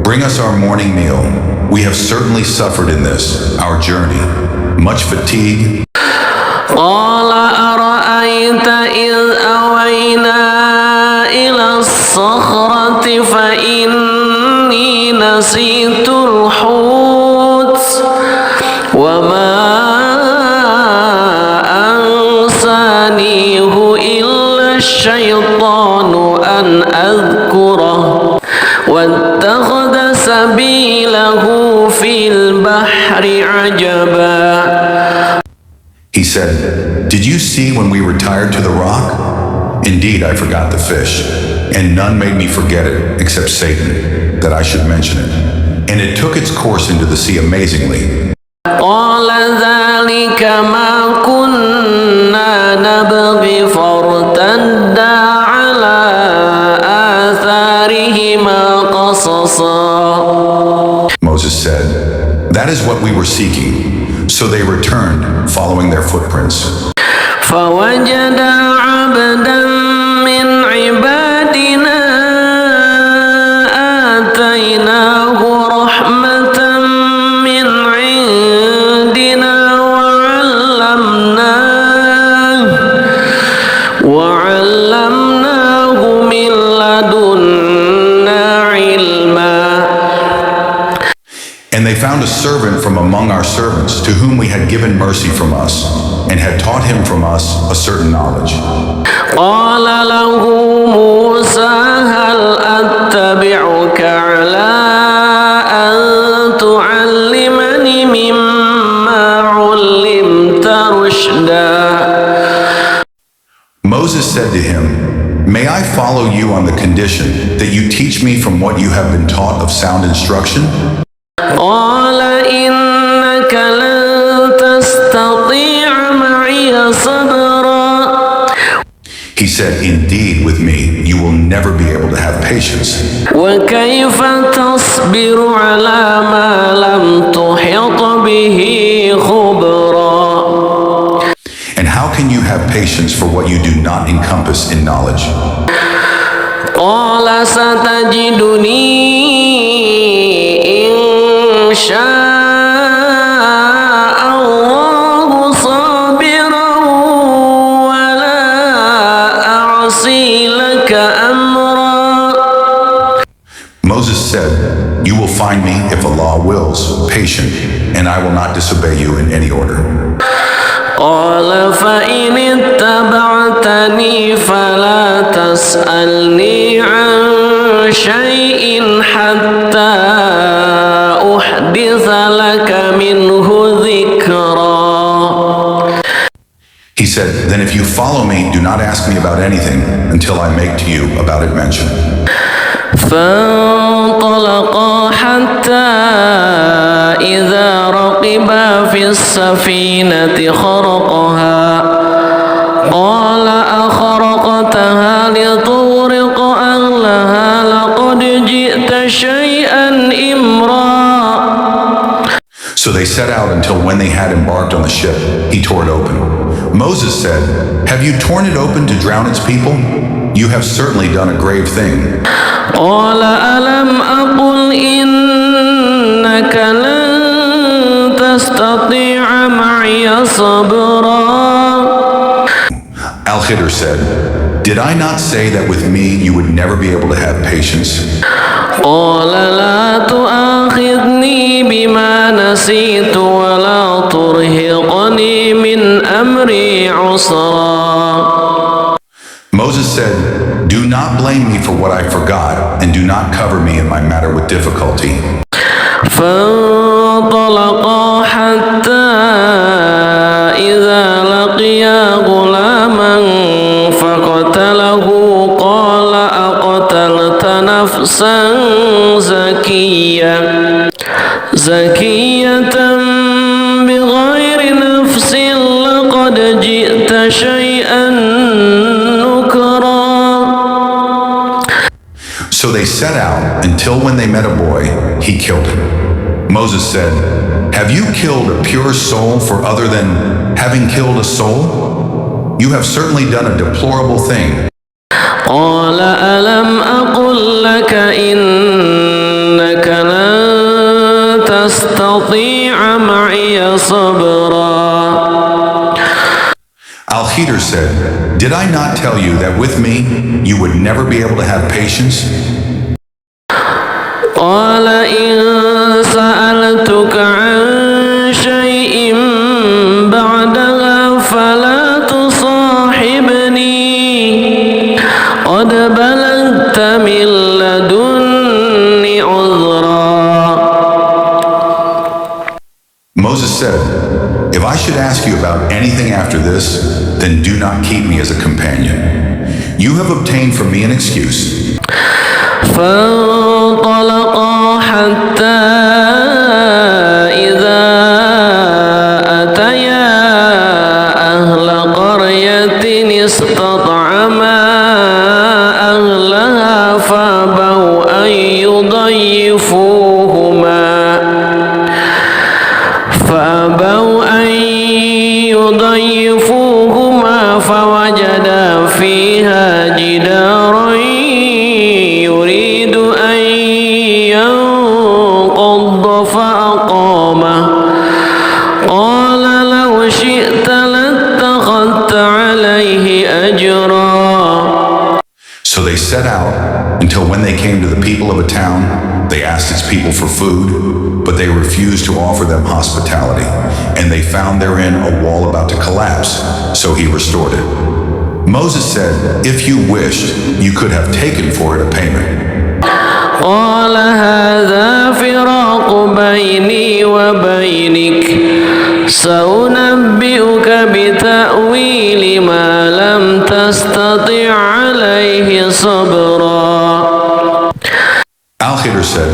"Bring us our morning meal. We have certainly suffered in this, our journey, much fatigue." قال أرأيت إذ أوينا إلى الصخرة فإني نسيت الحوت وما أنسانيه إلا الشيطان أن أذكره واتخذ سبيله في البحر عجبا. He said, "Did you see when we retired to the rock? Indeed, I forgot the fish, and none made me forget it except Satan, that I should mention it. And it took its course into the sea amazingly." قال ذلك ما كنا نبغي فارتدا على آثارهما قصصا. Moses said, "That is what we were seeking." So they returned, following their footprints. فوجدا عبدا من عبادنا آتيناه رحمة من عندنا وعلمناه من لدنا علما. And they found a servant from among our servants to whom we had given mercy from us, and had taught him from us a certain knowledge. قال له موسى هل أتبعك على أن تعلمني مما علمت رشدا. Moses said to him, "May I follow you on the condition that you teach me from what you have been taught of sound instruction?" قال إنك لن تستطيع معي صبرا. He said, "Indeed, with me, you will never be able to have patience. وكيف تصبر على ما لم تحط به خبرا. And how can you have patience for what you do not encompass in knowledge?" قال ستجدني إن شاء الله صابرا ولا أعصي لك أمرا. Moses said, "You will find me, if Allah wills, patient, and I will not disobey you in any order." قال فإن اتبعتني فلا تسألني عن شيء حتى أحدث لك منه ذكرا. He said, "Then if you follow me, do not ask me about anything until I make to you about it mention." فانطلقا حتى إذا ركبا في السفينة خرقها قال أخرقتها لتغرق أهلها لقد جئت شيئا إمرا. So they set out until when they had embarked on the ship, he tore it open. Moses said, "Have you torn it open to drown its people? You have certainly done a grave thing." قال ألم أقل إنك لن تستطيع معي صبرا. Al-Khidr said, "Did I not say that with me you would never be able to have patience?" قال لا تؤاخذني بما نسيت ولا ترهقني من أمري عسرا. Moses said, "Do not blame me for what I forgot, and do not cover me in my matter with difficulty." فانطلقا حتى إذا لقيا غلاما فقتله قال أقتلت نفسا زكية بغير نفس لقد جئت شيئا نكرا. So they set out until when they met a boy, he killed him. Moses said, "Have you killed a pure soul for other than having killed a soul? You have certainly done a deplorable thing. قال ألم أقل لك إنك لن تستطيع معي صبرا. Al-Khidr said, did I not tell you that with me you would never be able to have patience? قال إن سألتك عن شيء بعدها فلا تصاحبني قد بلغت من لدني عذرا. Moses said, if I should ask you about anything after this, then do not keep me as a companion. You have obtained from me an excuse. فانطلقا حتى إذا أتيا أهل قرية استطعما أهلها فأبوا أن يضيفوهما فوجدا فيها جدارا يريد أن ينقض فأقامه قال لو شئت لاتخذت عليه أجرا. So they set out until when they came to the people of a town, they asked its people for food, but they refused to offer them hospitality, and they found therein a wall about to collapse, so he restored it. Moses said, if you wished, you could have taken for it a payment. قال هذا فراق بيني وبينك سأنبئك بتأويل ما لم تستطع عليه صبرا. Al-Khidr said,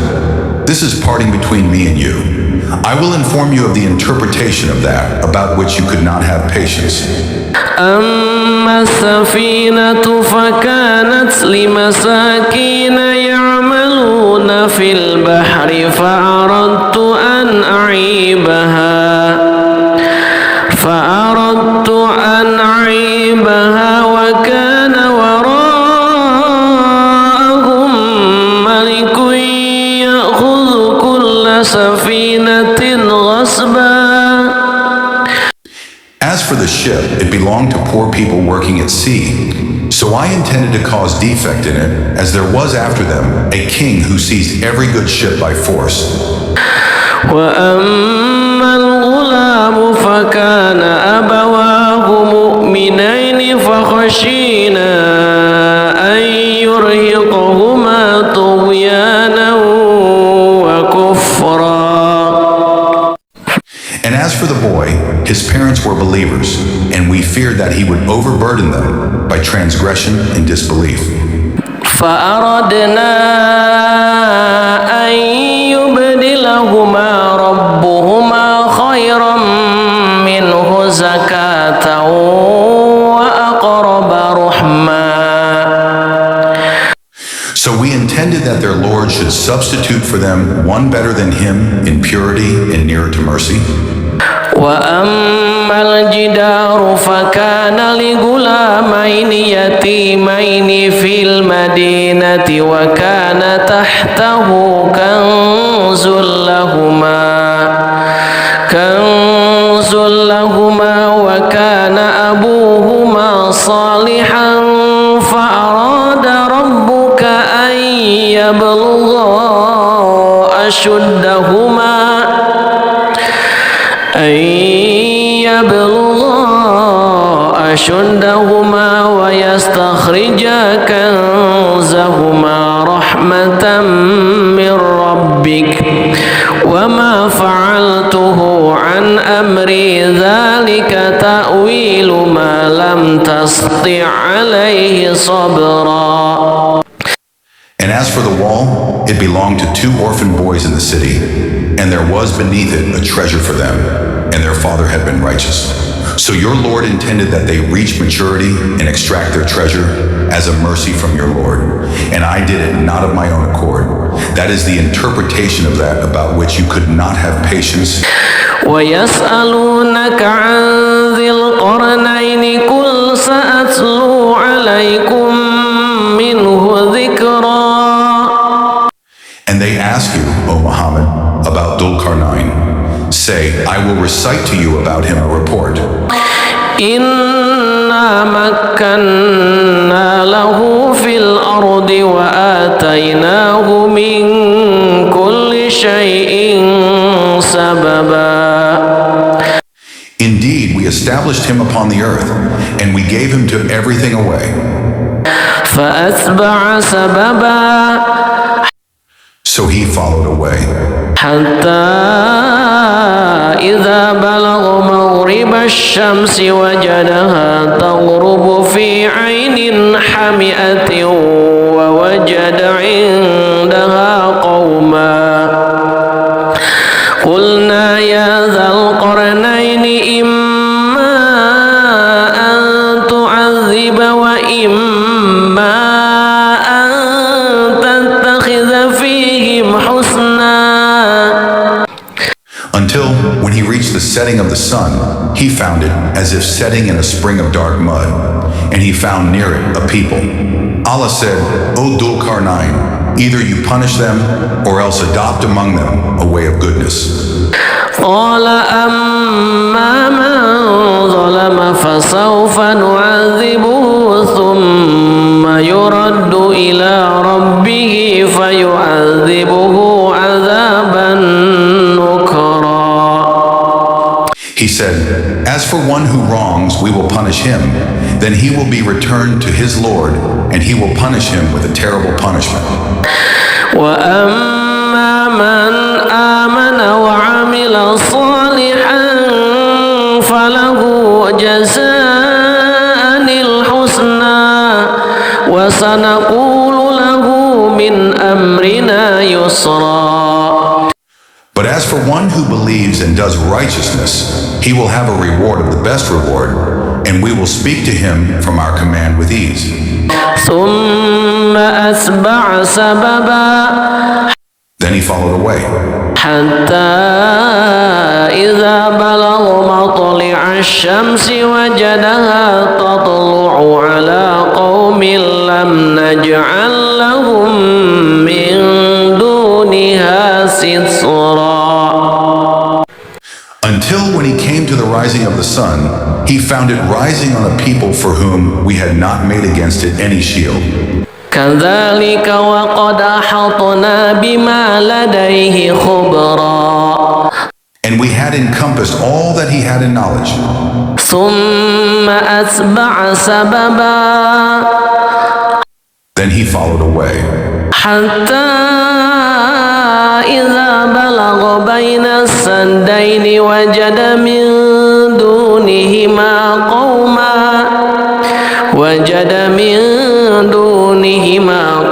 this is parting between me and you. I will inform you of the interpretation of that about which you could not have patience. أما السفينة فكانت لمساكين يعملون في البحر فأردت أن أعيبها وكان وراءهم ملك يأخذ كل سفينة غصبا. As for the ship, it belonged to poor people working at sea. So I intended to cause defect in it, as there was after them a king who seized every good ship by force. وأما الغلام فكان أبواه مؤمنين فخشينا أن يرهقهما طغيانا وكفرا. And as for the boy, his parents were believers, and we feared that he would overburden them by transgression and disbelief. فأردنا أن يبدلهما ربهما خيرا منه زكاة وأقرب رحما. So we intended that their Lord should substitute for them one better than him in purity and nearer to mercy. وأما الجدار فكان لغلامين يتيمين في المدينة وكان تحته كنز لهما وكان أبوهما صالحا فأراد ربك أن يبلغا أشدهما ويستخرجا كنزهما رحمة من ربك وما فعلته عن أمري ذلك تأويل ما لم تستطع عليه صبرا. And as for the wall, it belonged to 2 orphan boys in the city, and there was beneath it a treasure for them, and their father had been righteous. So your Lord intended that they reach maturity and extract their treasure as a mercy from your Lord, and I did it not of my own accord. That is the interpretation of that about which you could not have patience. ويسألونك عن ذي Say, I will recite to you about him a report. إنا مكنا له في الأرض وآتيناه من كل شيء سببا. Indeed, we established him upon the earth, and we gave him to everything away. فأتبع سببا. So he followed away. حتى إذا بلغ مغرب الشمس وجدها تغرب في عين حمئة ووجد عندها قوما قلنا يا ذا القرنين إما أن تعذب وإما أن تتخذ فيهم حسنا. Until, when he reached the setting of the sun, he found it as if setting in a spring of dark mud, and he found near it a people. Allah said, O Dhul Qarnayn, either you punish them or else adopt among them a way of goodness. قال أما من ظلم فسوف نعذبه ثم يرد إلى ربه فيعذبه عذابا نكرا. He said, as for one who wrongs, we will punish him. Then he will be returned to his Lord, and he will punish him with a terrible punishment. وأما من آمن وعمل صالحا فله جزاء الحسنى وسنقول له من أمرنا يسرا. But as for one who believes and does righteousness, he will have a reward of the best reward, and we will speak to him from our command with ease. ثم أتبع سببا. Then he followed away. حتى إذا بلغ مطلع الشمس وجدها تطلع على قوم لم نجعل لهم من دونها سترا. Until when he came to the rising of the sun, he found it rising on a people for whom we had not made against it any shield. كذلك وقد أحطنا بما لديه خبرا. And we had encompassed all that he had in knowledge. ثم أتبع سببا. Then he followed away. حتى إذا بلغ بين السدين وجد من دونهما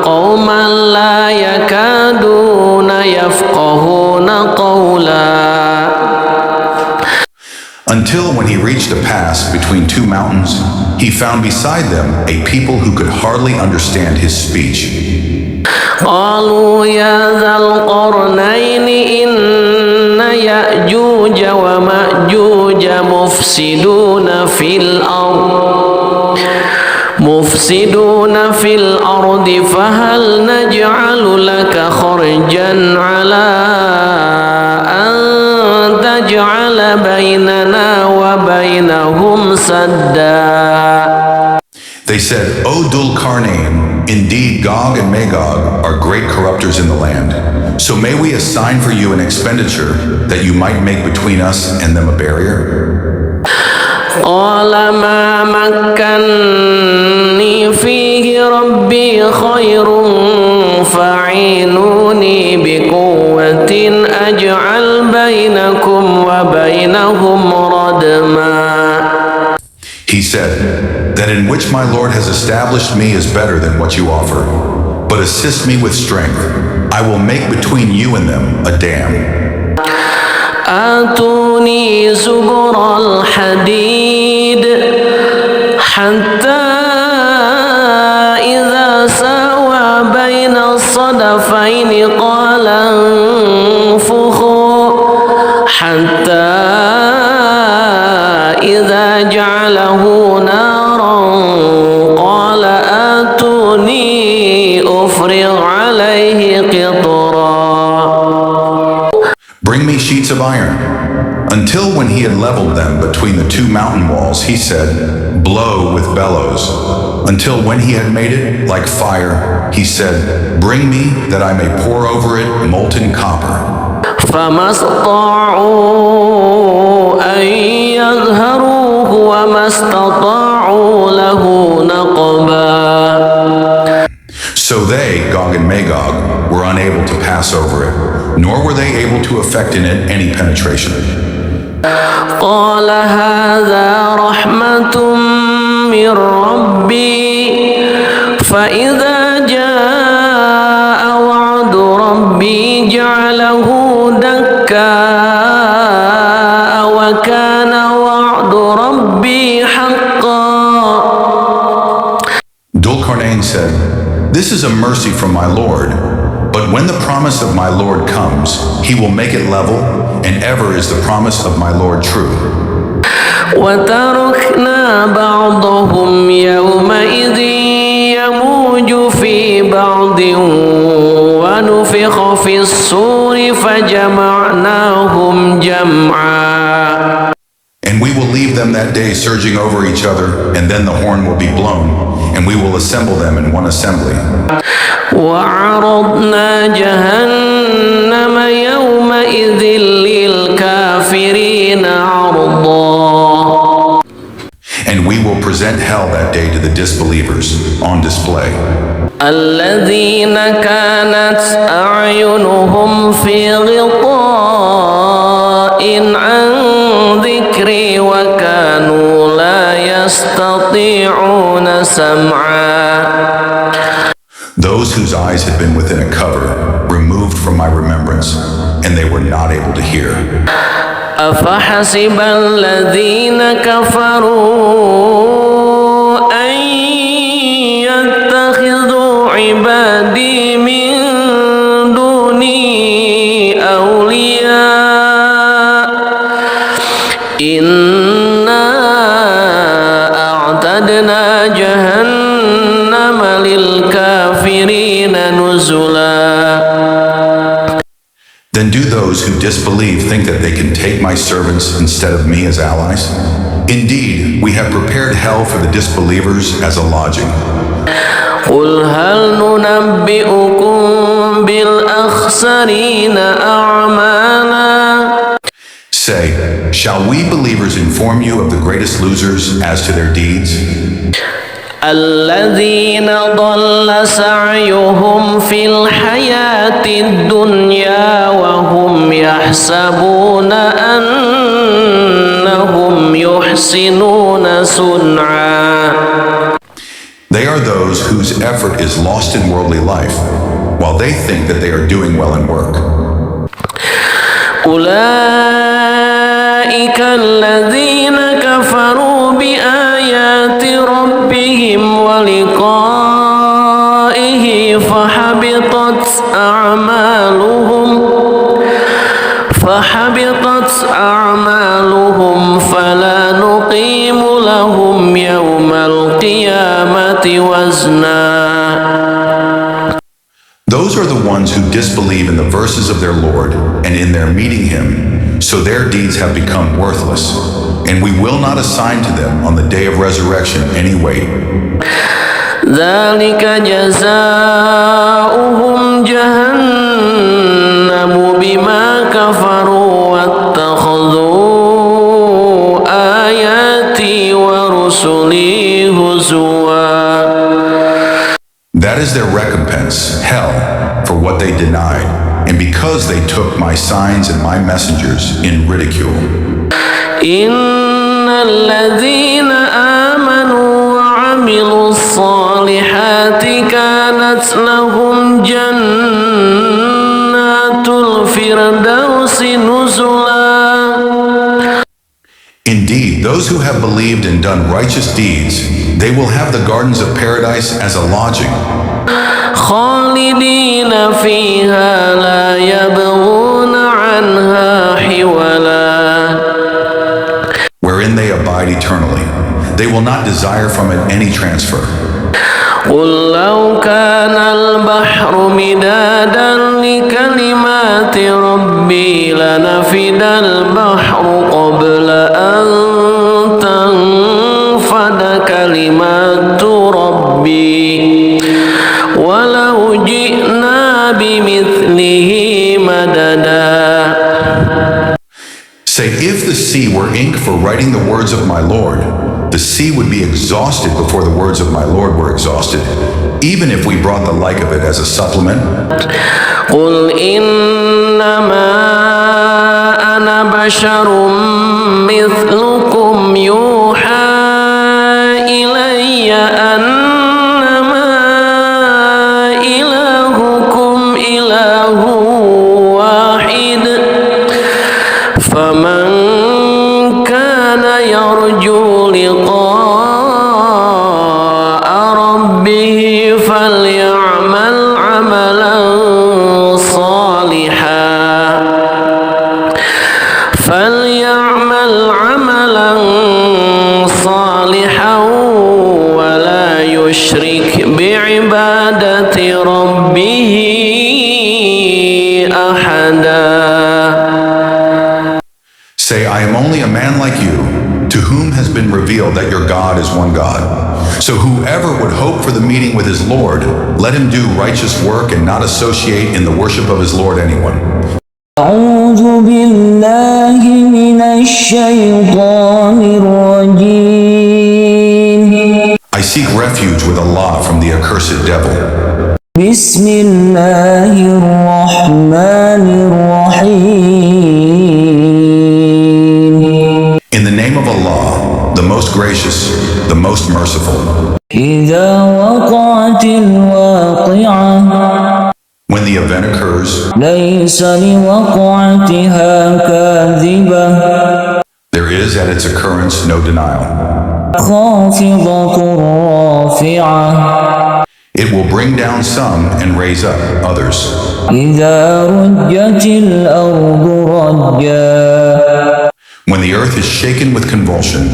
قوما لا يكادون يفقهون قولا. Until when he reached a pass between two mountains, he found beside them a people who could hardly understand his speech. قالوا يا ذا القرنين إن يأجوج ومأجوج مفسدون في الأرض فهل نجعل لك خرجا على أن تجعل بيننا وبينهم سدا. They said, O Dhul Qarnayn, indeed Gog and Magog are great corruptors in the land. So may we assign for you an expenditure that you might make between us and them a barrier? قال ما مكني فيه ربي خير فاعينوني بقوة أجعل بينكم وبينهم ردما. He said, that in which my Lord has established me is better than what you offer. But assist me with strength. I will make between you and them a dam. آتوني زبر الحديد حتى إذا ساوى بين الصدفين قال انفخوا حتى إذا جعله نارا قال آتوني أفرغ عليه قطرا. Bring me sheets of iron. until when he had leveled them between the two mountain walls, he said, "Blow with bellows." Until when he had made it like fire, he said, "Bring me that I may pour over it molten copper." فما استطاعوا أن يظهروه وما استطاعوا له نقبا. So they, Gog and Magog, were unable to pass over it, nor were they able to effect in it any penetration. قال هذا رحمة من ربي فإذا جاء وعد ربي جعله دكا وكان وعد ربي حقا. Dulkarnain said, "This is a mercy from my Lord, but when the promise of my Lord comes, he will make it level, and ever is the promise of my Lord true." وتركنا بعضهم يومئذ يموج في بعض ونفخ في الصور فجمعناهم جمعا. And we will leave them that day surging over each other, and then the horn will be blown, and we will assemble them in one assembly. وعرضنا جهنم يومئذ للكافرين عرضا. And we will present hell that day to the disbelievers on display. الذين كانت أعينهم في غطاء عن ذكري وكانوا لا يستطيعون سمعا. Those whose eyes had been within a cover, removed from my remembrance, and they were not able to hear. أفحسب الذين كفروا أن يتخذوا عبادي من دوني أولياء إنا أعتدنا جهنم للكافرين نزلا. Then do those who disbelieve think that they can take my servants instead of me as allies? Indeed, we have prepared hell for the disbelievers as a lodging. قل هل ننبئكم بالأخسرين أعمالا. Say, shall we believers inform you of the greatest losers as to their deeds? الذين ضل سعيهم في الحياة الدنيا وهم يحسبون أنهم يحسنون صنعا. They are those whose effort is lost in worldly life, while they think that they are doing well in work. أولئك الذين كفروا بآيات ربهم ولقائه فحبطت أعمالهم فلا نقيم لهم يوم القيامة وزنا. Those are the ones who disbelieve in the verses of their Lord and in their meeting him, so their deeds have become worthless, and we will not assign to them on the day of resurrection any weight. ذلك جزاؤهم جهنم بما كفروا واتخذوا آياتي ورسلي هزوا. That is their recompense, hell, for what they denied, and because they took my signs and my messengers in ridicule. إن الذين آمنوا وعملوا الصالحات كانت لهم جنات الفردوس نزلا. Indeed, those who have believed and done righteous deeds, they will have the gardens of paradise as a lodging. خالدين فيها لا يبغون عنها حولا. Wherein they abide eternally. They will not desire from it any transfer. قل لو كان البحر مدادا لكلمات ربي لنفد البحر قبل أن تنفد كلمات ربي ولو جئنا بمثله مددا. Say, if the sea were ink for writing the words of my Lord, the sea would be exhausted before the words of my Lord were exhausted, even if we brought the like of it as a supplement. قل إنما أنا بشر مثلكم يوحى إلي أنما إلهكم إله واحد فمن كان يرجو لقاء ربه فليعمل عملا صالحا ولا يشرك بعبادة ربه أحدا. Say, I am only a man like you, to whom has been revealed that your God is one God. So whoever would hope for the meeting with his Lord, let him do righteous work and not associate in the worship of his Lord anyone. أعوذ بالله من الشيطان الرجيم. I seek refuge with Allah from the accursed devil. بسم الله الرحمن الرحيم. In the name of Allah, the most gracious, the most merciful. إذا وقعت الواقعة When the event occurs, ليس لوقعتها كاذبة there is at its occurrence no denial. خافضة رافعة It will bring down some and raise up others. إذا رجت الأرض رجا When the earth is shaken with convulsion,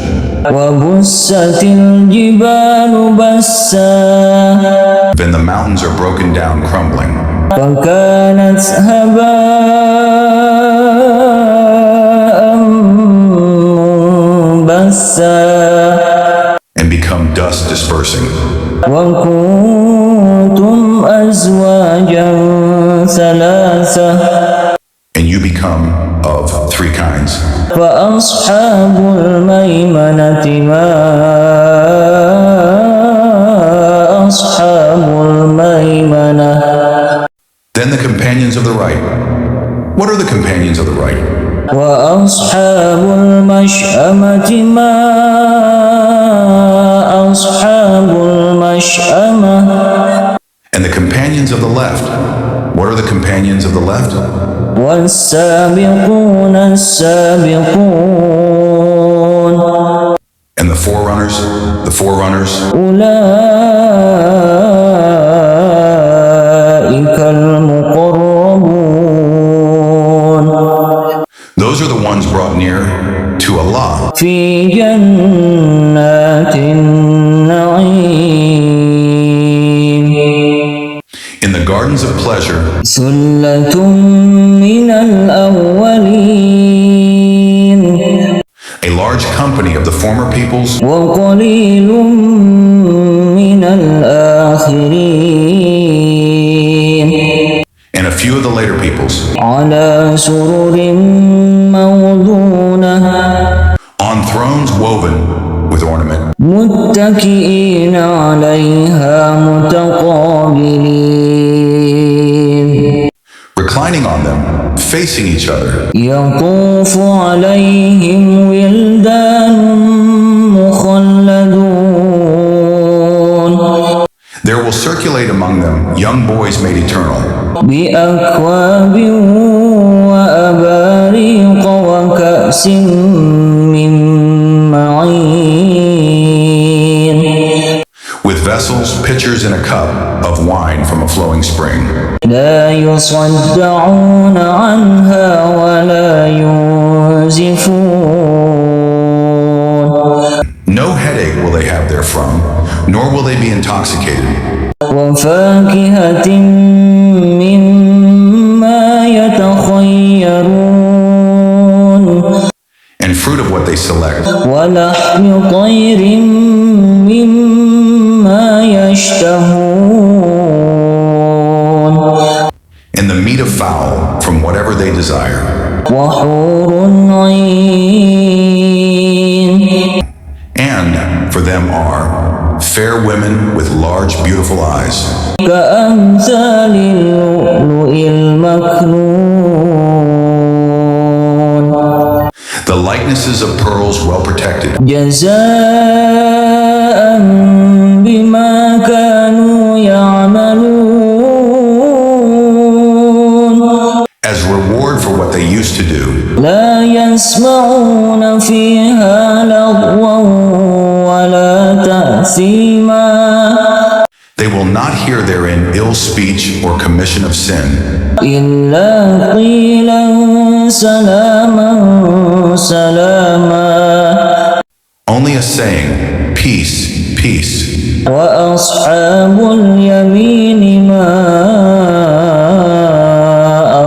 وبست الجبال بسا then the mountains are broken down crumbling, فكانت هباء منبثا and become dust dispersing. وكنتم أزواجا ثلاثة And you become of three kinds. فأصحاب الميمنة ما أصحاب الميمنة. Then the companions of the right. What are the companions of the right? وأصحاب المشأمة ما أصحاب المشأمة. And the companions of the left. What are the companions of the left? والسابقون السابقون. And the forerunners, the forerunners. أولئك المقربون. Those are the ones brought near to Allah في جنات النعيم. in the gardens of pleasure. ثلة من الأولين A large company of the former peoples وقليل من الآخرين. and a few of the later peoples على سرر موضونة on thrones woven with ornament, متكئين عليها متقابلين. reclining on them, facing each other. يطوف عليهم ولدان مخلدون There will circulate among them young boys made eternal, بأكواب وأباريق وكأس من معين. with vessels, pitchers, and a cup of wine from a flowing spring. لا يصدعون عنها ولا ينزفون. No headache will they have therefrom, nor will they be intoxicated. وفاكهة مما يتخيرون And fruit of what they select. ولحم طير مما يشتهون And the meat of fowl from whatever they desire. وحور عين And for them are fair women with large, beautiful eyes, كأمثال اللؤلؤ المكنون the likenesses of pearls well protected, جزاء بما كانوا يعملون as reward for what they used to do. لا يسمعون فيها لغوا ولا تأثيما They will not hear therein ill speech or commission of sin, إلا قيلا سلاما سلاما only a saying, peace, peace. وأصحاب اليمين ما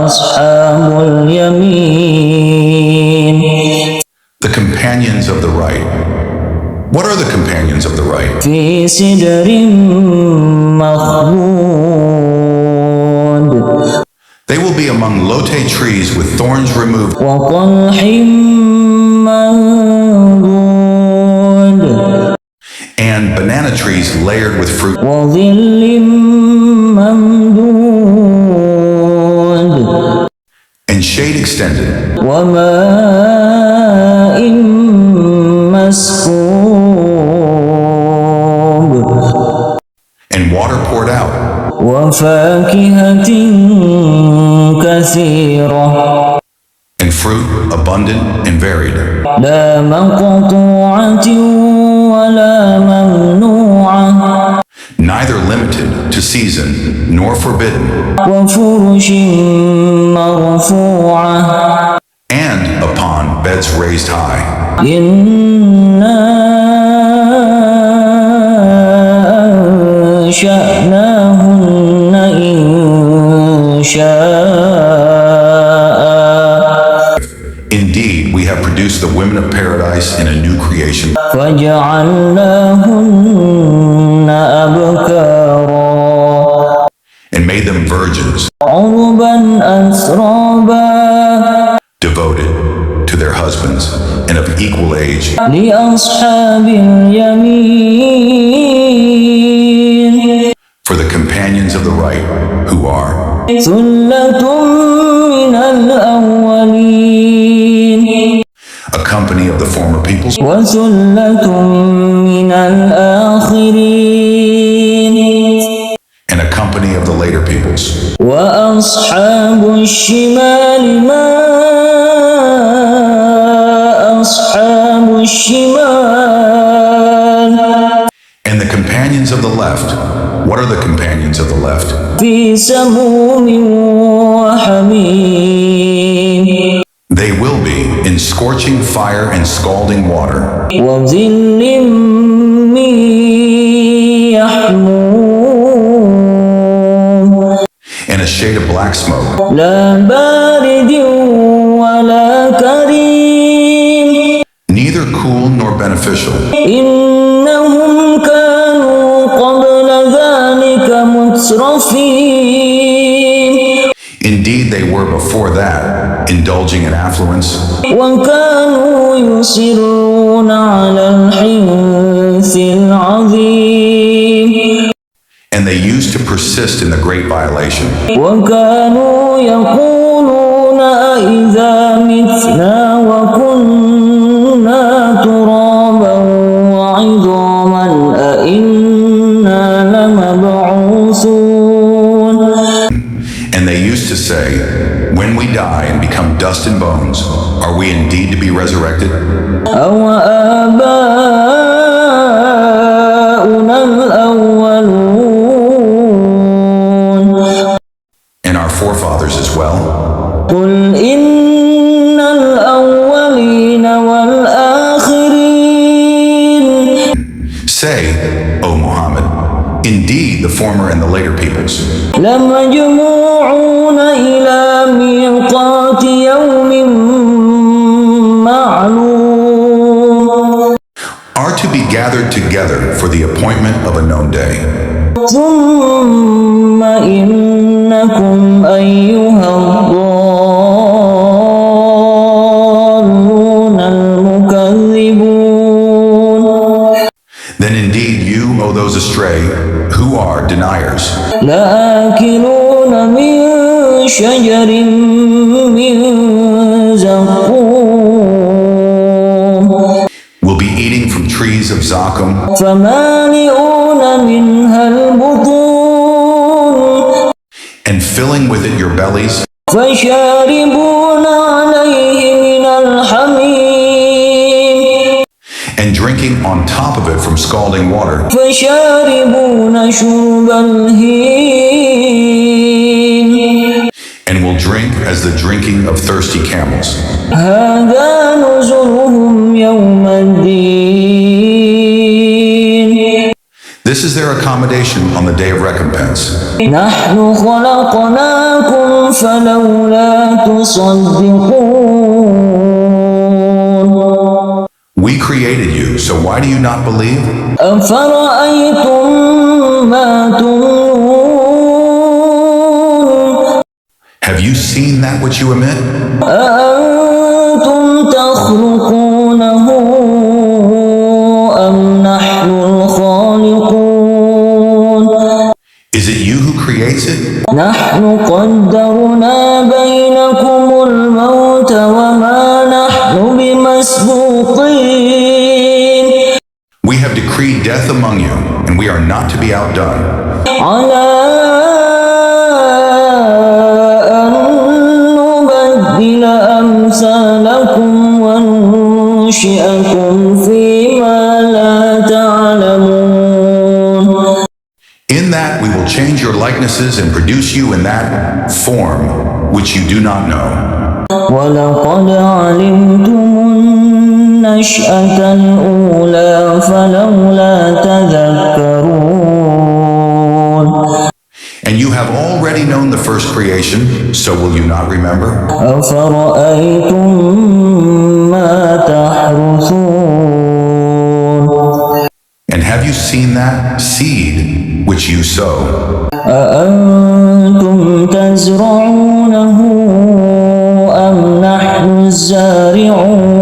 أصحاب اليمين The companions of the right. What are the companions of the right? في سدر مخضود They will be among lote trees with thorns removed, وطلح منضود and banana trees layered with fruit, وظل ممدود and shade extended, وماء مسكوب and water poured out, وفاكهة كثيرة and fruit abundant and varied, لا مقطوعة ولا ممنوعة neither limited to season nor forbidden, وفرش مرفوعة and upon beds raised high. إنا أنشأناهن إنشاء Indeed, we have produced the women of paradise in a new creation, فجعلناهن أبكارا and made them virgins, عربا أترابا devoted to their husbands and of equal age, لأصحاب اليمين for the companions of the right, who are ثلة من الأولين a company of the former peoples وثلة من الآخرين and a company of the later peoples. وأصحاب الشمال ما أصحاب الشمال And the companions of the left, what are the companions of the left? في سموم وحميم They will be in scorching fire and scalding water, وظل من يحموم and a shade of black smoke, لا بارد ولا كريم neither cool nor beneficial. إنهم كانوا قبل ذلك مترفين Indeed, they were before that, indulging in affluence, وكانوا يصرون على الحنث العظيم and they used to persist in the great violation. وكانوا يقولون أإذا متنا وكنا ترابا وعظاما أإنا لمبعوثون And they used to say, when we die and become dust and bones, are we indeed to be resurrected? أوآباؤنا الأولون And our forefathers as well? قل إن الأولين والآخرين Say, O Muhammad, indeed the former and the later peoples لمجموعون إلى ميقات يوم معلوم are to be gathered together for the appointment of a known day. ثم إنكم أيها الضالون المكذبون Then indeed you, O those astray, who are deniers, لآكلون من شجر من زقوم will be eating from trees of zakum, فمالئون منها البطون and filling with it your bellies, فشاربون عليه من الحميم and drinking on top of it from scalding water, فشاربون شرب الهيم and will drink as the drinking of thirsty camels. هذا نزلهم يوم الدين This is their accommodation on the day of recompense. نحن خلقناكم فلولا تصدقون We created you, so why do you not believe? أفرأيتم ما تمنون Have you seen that which you emit? أأنتم تخلقونه أم نحن الخالقون Is it you who creates it? نحن قدرنا بينكم الموت وما نحن بمسبوقين We have decreed death among you, and we are not to be outdone. على أن نبدل أمثالكم وننشئكم فيما لا تعلمون In that we will change your likenesses and produce you in that form which you do not know. ولقد علمتم النشأة الأولى فلولا تذكرون And you have already known the first creation, so will you not remember? أفرأيتم ما تحرثون And have you seen that seed which you sow? أأنتم تزرعونه أم نحن الزارعون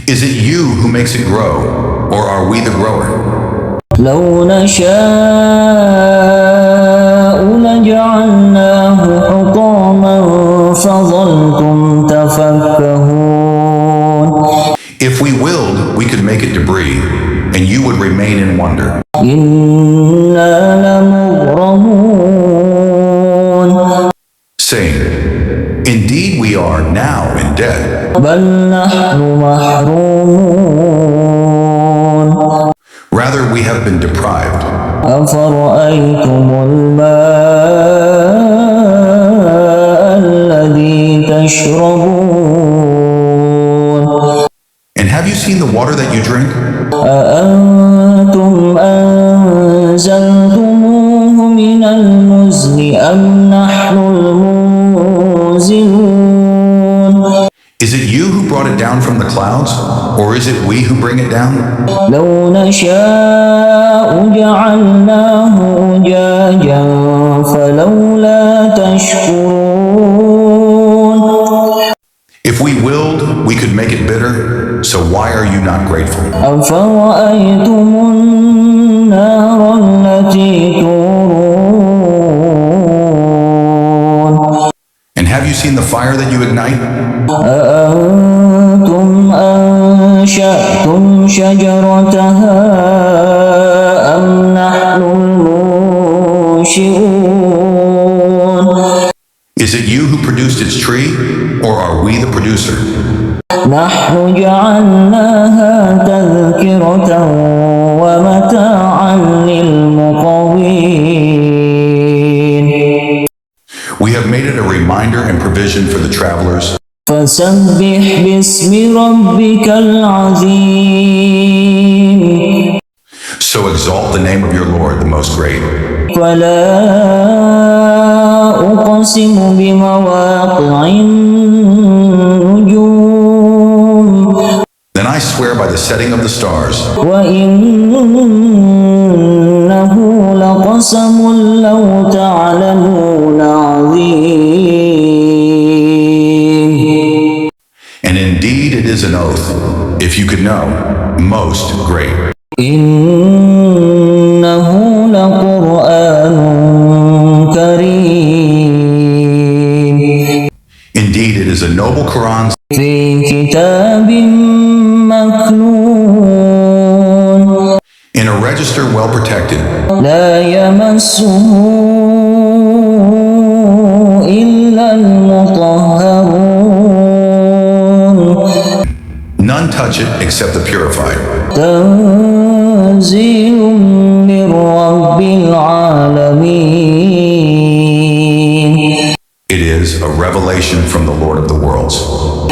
Is it you who makes it grow, or are we the grower? لو نشاء لجعلناه حطاما فظلتم تفكهون If we willed, we could make it debris, and you would remain in wonder. إنا لمغرمون Saying, indeed we are now in debt, بل نحن محرومون rather we have been deprived. أفرأيتم الماء الذي تشربون And have you seen the water that you drink? أأنتم أنزلتموه من المزن أم نحن المنزلون Is it you who brought it down from the clouds, or is it we who bring it down? لو نشاء جعلناه أجاجا فلولا تشكرون If we willed, we could make it bitter, so why are you not grateful? أفرأيتم النار التي تورون And have you seen the fire that you ignite? أأنتم أنشأتم شجرتها أم نحن المنشئون Is it you who produced its tree, or are we the producer? نحن جعلناها تذكرة ومتاعا للمقوين We have made it a reminder and provision for the travelers. فسبح باسم ربك العظيم name of your Lord, the most great. فلا أقسم بمواقع النجوم Then I swear by the setting of the stars, وإنه لقسم لو تعلمون عظيم. and indeed it is an oath, if you could know, most great. إنه لقرآن كريم. Indeed it is a noble Quran في كتاب مكنون in a register well protected, لا يمسه إلا المطهرون none touch it except the purified. تنزيل من رب العالمين. It is a revelation from the Lord of the worlds.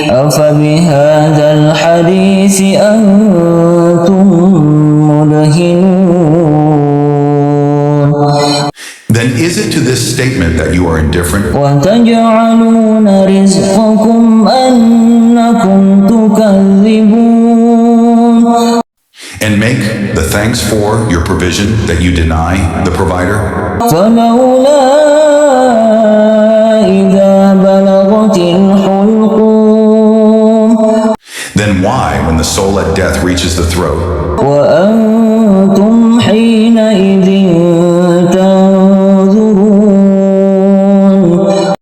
أفبهذا الحديث أنتم مدهنون Then is it to this statement that you are indifferent? وتجعلون رزقكم أنكم تكذبون And make the thanks for your provision that you deny the provider? فلولا إذا بلغت الحلقوم Then why, when the soul at death reaches the throat, وأنتم حينئذ تنظرون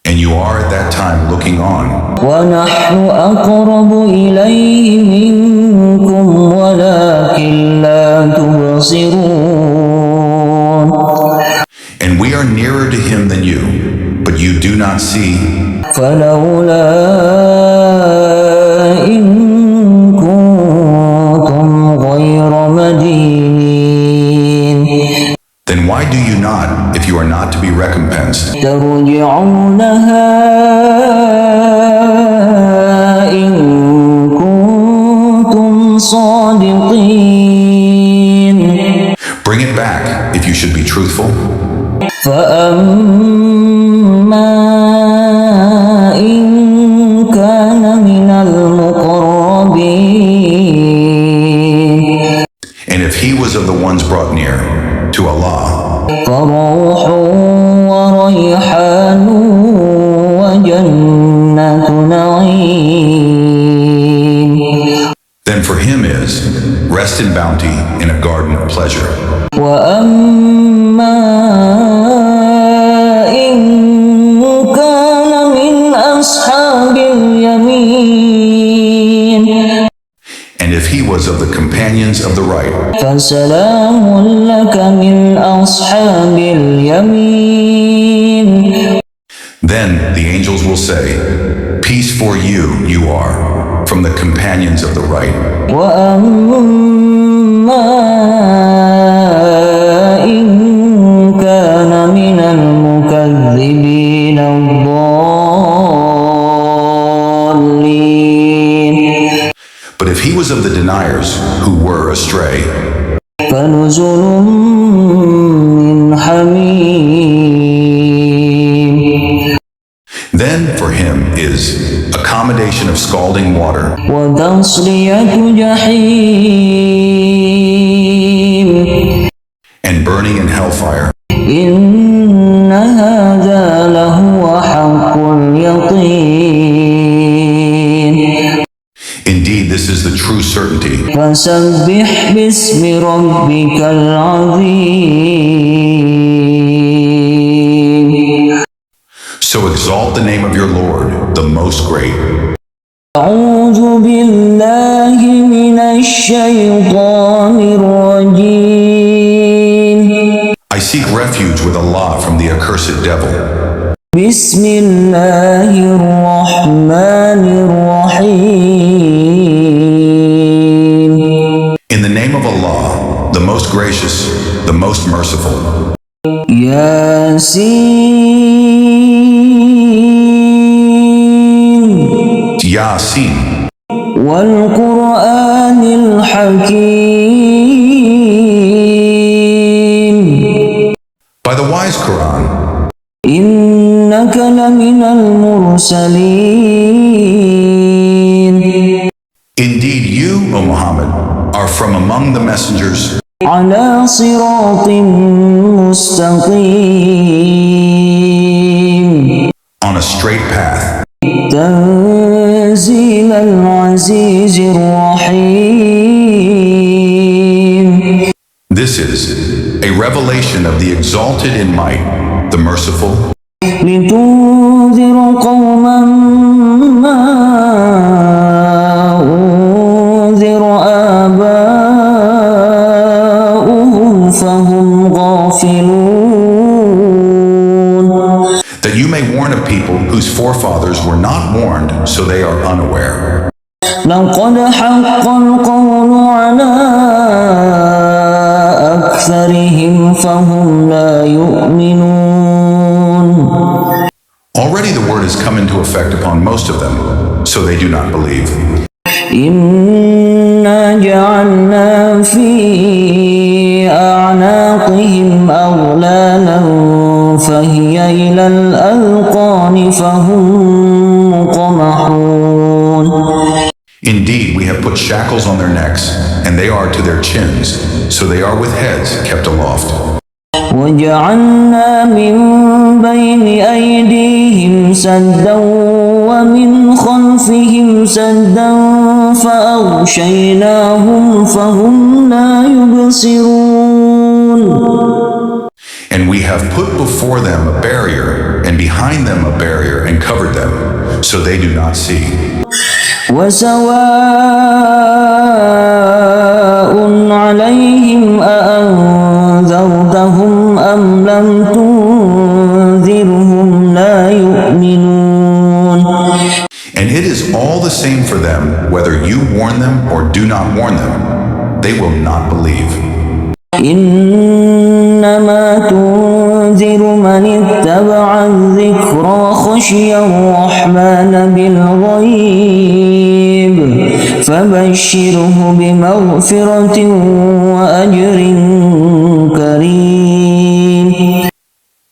and you are at that time looking on, ونحن أقرب إليه منكم ولكن لا تبصرون and we are nearer to him than you, but you do not see? فلولا إن كنتم غير مدينين Then why do you not, if you are not to be recompensed? ترجعونها إن كنتم صادقين. Bring it back, if you should be truthful. فأما إن كان من المقربين And if he was of the ones brought near to Allah, فروح وريحان وجنة نعيم. then for him is rest in bounty in a garden of pleasure. وأما إن كان من أصحاب اليمين And if he was of the companions of the right, فسلام لك من أصحاب اليمين. then the angels will say, peace for you, you are, from the companions of the right. وأما إن كان من المكذبين الضالين But if he was of the deniers who were astray, فنزل من حميم. then for him is accommodation of scalding water وتصلية جحيم. and burning in hellfire. إن هذا لهو حق اليقين. Indeed, this is the true certainty. فسبح باسم ربك العظيم. So exalt the name of your Lord, the most great. أعوذ بالله من الشيطان الرجيم. I seek refuge with Allah from the accursed devil. بسم الله الرحمن الرحيم. In the name of Allah, the most gracious, the most merciful. ياسين Yasin, والقرآن الحكيم. لمن المرسلين. Indeed, you, O Muhammad, are from among the messengers على صراط مستقيم. on a straight path. تنزيل العزيز الرحيم. This is a revelation of the exalted in might, the merciful, لتنذر قوما ما أنذر آباؤهم فهم غافلون. that you may warn a people whose forefathers were not warned, so they are unaware. لقد حق القول على أكثرهم فهم لا يؤمنون. Already the word has come into effect upon most of them, so they do not believe. إنا جعلنا في أعناقهم أغلالا فهي إلى الأذقان فهم مقمحون. Indeed, we have put shackles on their necks, and they are to their chins, so they are with heads kept aloft. وجعلنا من بين أيديهم سدا ومن خلفهم سدا فأغشيناهم فهم لا يبصرون. And we have put before them a barrier, and behind them a barrier, and covered them, so they do not see. وسواء عليهم أأنذرتهم أم لم تنذرهم لا يؤمنون. And it is all the same for them, whether you warn them or do not warn them. They will not believe. إنما تنذر من اتبع الذكر وخشي الرحمن بالغيب فبشره بمغفرة وأجر كريم.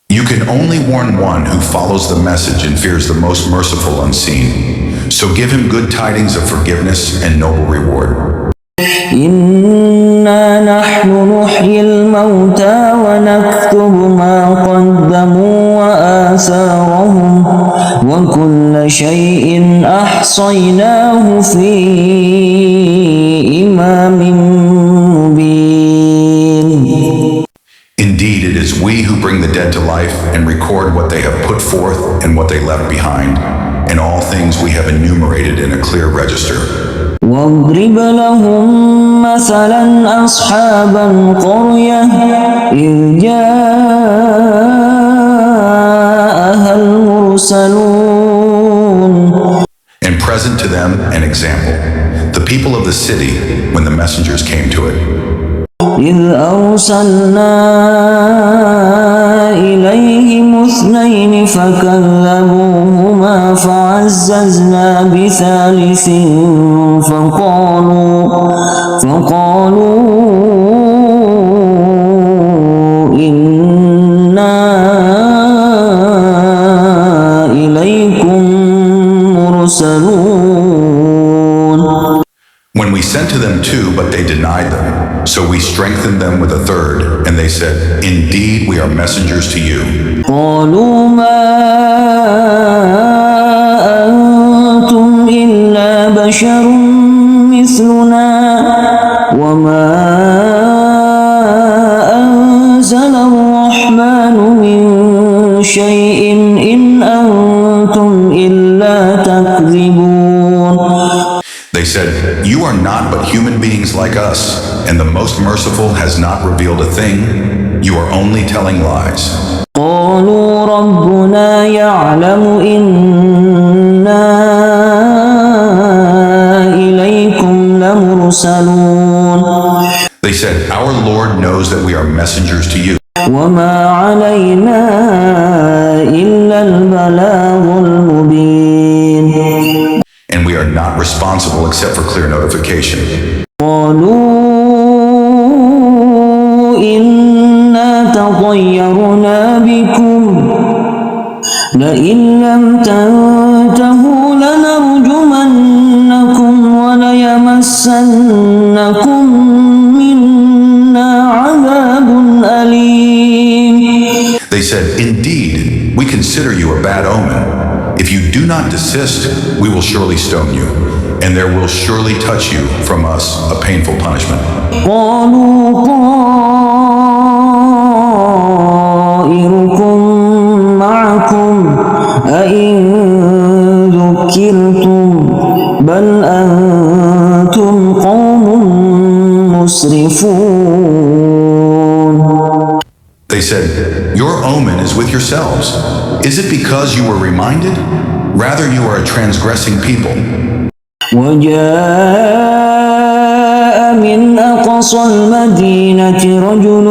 You can only warn one who follows the message and fears the most merciful unseen. So give him good tidings of forgiveness and noble reward. إنا نحن نحيي الموتى ونكتب ما قدموا وآثارهم وكل شيء أحصيناه في إمام مبين. Indeed, it is we who bring the dead to life and record what they have put forth and what they left behind, and all things we have enumerated in a clear register. واضرب لهم مثلا أصحاب القرية إذ جاءها المرسلون. And present to them an example, the people of the city when the messengers came to it. إذ أرسلنا إليهم اثنين فكذبوهما فعززنا بثالث فقالوا إنا إليكم مرسلون. When we sent to them two, but they denied them, so we strengthened them with a third, and they said, Indeed, we are messengers to you. قالوا ما أنتم إلا بشر مثلنا وما أنزل الرحمن من شيء إن أنتم إلا تكذبون. They said, You are not but human beings like us, and the most merciful has not revealed a thing. You are only telling lies. قالوا ربنا يعلم إنا إليكم لمرسلون. They said, Our Lord knows that we are messengers to you. وما علينا إلا البلاغ المبين. And we are not responsible except for clear notification. قالوا إنا تطيرنا بكم لئن لم تنتهوا لنرجمنكم وليمسنكم منا عذاب أليم. They said, "Indeed, we consider you a bad omen. If you do not desist, we will surely stone you, and there will surely touch you from us a painful punishment." قالوا طائركم معكم أئن ذكرتم بل أنتم قوم مسرفون. They said, "Your omen is with yourselves. Is it because you were reminded? Rather, you are a transgressing people." وجاء من أقصى المدينة رجل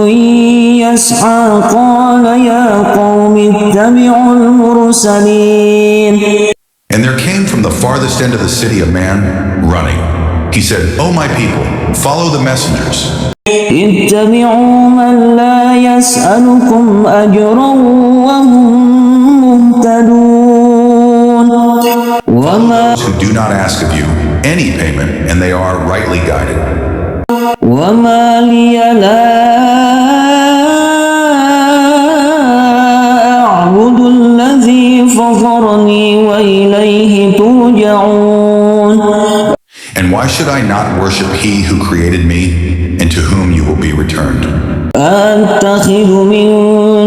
يسعى قال يا قوم اتبعوا المرسلين. And there came from the farthest end of the city a man running. He said, "O my people, follow the messengers. اتبعوا من لا يسألكم أجرا وهم مهتدون. Those who do not ask of you any payment, and they are rightly guided." وما لي لا أعبد الذي فطرني وإليه ترجعون. And why should I not worship he who created me, and to whom you will be returned? أتخذ من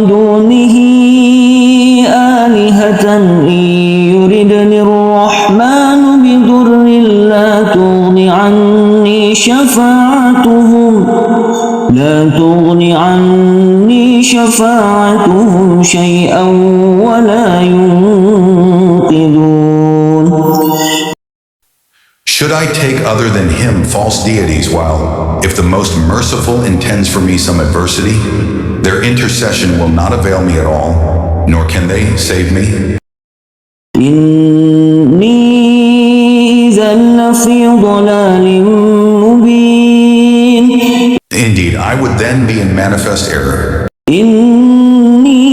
دونه آلهة إن يردني الرحمن بضر لا تغن عني شفاعتهم شيئا ولا ينقذون. Should I take other than him false deities while, if the most merciful intends for me some adversity, their intercession will not avail me at all, nor can they save me? إني إذا لفي ضلال مبين. Indeed, I would then be in manifest error. إني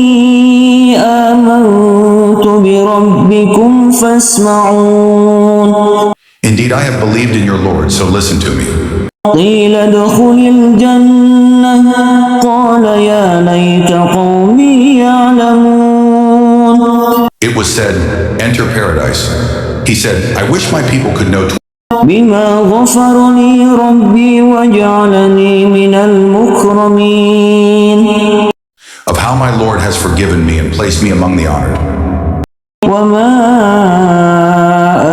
آمنت بربكم فاسمعون. Indeed, I have believed in your Lord, so listen to me. قيل ادخل الجنة قال يا ليت قومي يعلمون. It was said, "Enter paradise." He said, "I wish my people could know بما غفر لي ربي وجعلني من المكرمين. of how my Lord has forgiven me and placed me among the honored." وما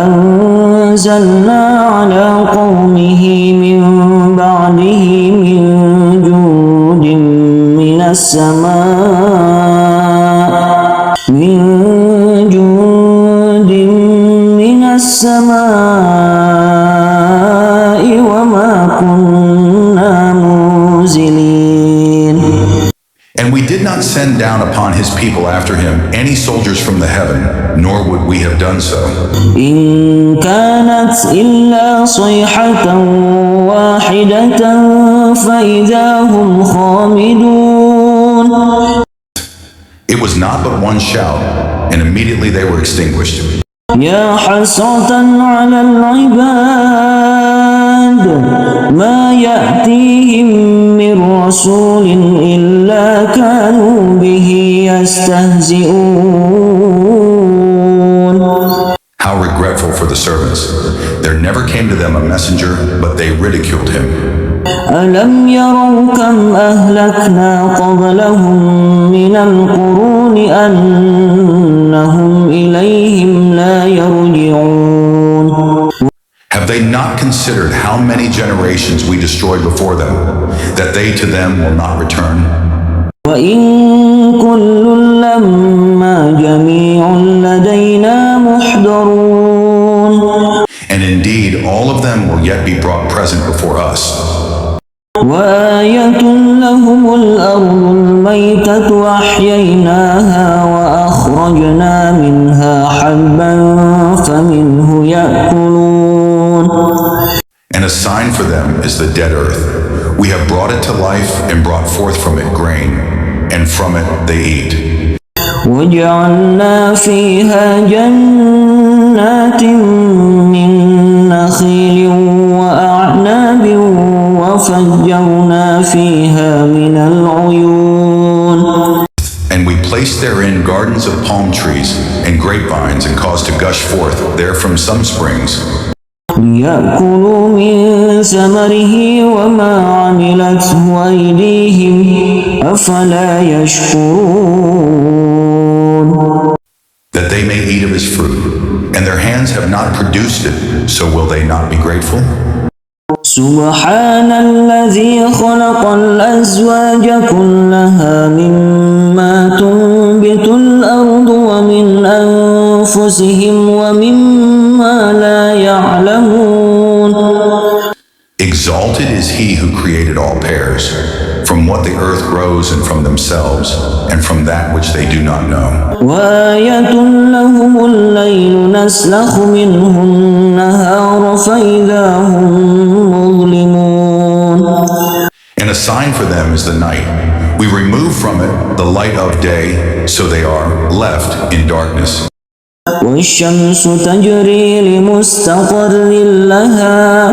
أنزلنا على قومه من بعده من جود من السماء وما كنا منزلين. And we did not send down upon his people after him any soldiers from the heaven, nor would we have done so. إن كانت إلا صيحة واحدة فإذا هم خامدون. It was not but one shout, and immediately they were extinguished. يا حسرة على العباد ما يأتيهم من رسول إلا كانوا به يستهزئون. How regretful for the servants. There never came to them a messenger, but they ridiculed him. ألم يروا كم أهلكنا قبلهم من القرون أنهم إليهم لا يرجعون. Have they not considered how many generations we destroyed before them, that they to them will not return? وإن كل لما جميع لدينا محضرون. And indeed, all of them will yet be brought present before us. وآية لهم الأرض الميتة أحييناها وأخرجنا منها حبا فمنه يأكلون. And a sign for them is the dead earth. We have brought it to life and brought forth from it grain, and from it they eat. وجعلنا فيها جنات من نخيل وأعناب وفجرنا فيها من العيون. And we placed therein gardens of palm trees and grapevines and caused to gush forth there from some springs. ليأكلوا من ثمره وما عملته أيديهم أفلا يشكرون. That they may eat of his fruit, and their hands have not produced it, so will they not be grateful? سبحان الذي خلق الأزواج كلها مما تنبت الأرض ومن أنفسهم ومما لا يعلمون. Exalted is he who created all pairs, from what the earth grows and from themselves, and from that which they do not know. وآية لهم الليل نسلخ منه النهار فإذا هم مظلمون. And a sign for them is the night. We remove from it the light of day, so they are left in darkness. والشمس تجري لمستقر لها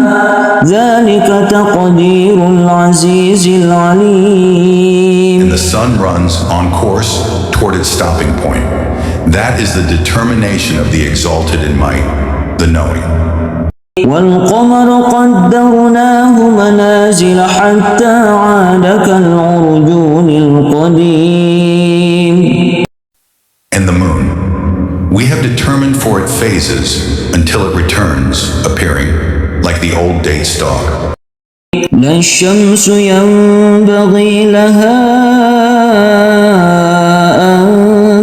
ذلك تقدير العزيز العليم. And the sun runs on course toward its stopping point. That is the determination of the exalted in might, the knowing. والقمر قدرناه منازل حتى عاد كالعرجون القديم. And the moon, we have determined for it phases until it returns, appearing like the old date stalk. لا الشمس ينبغي لها أن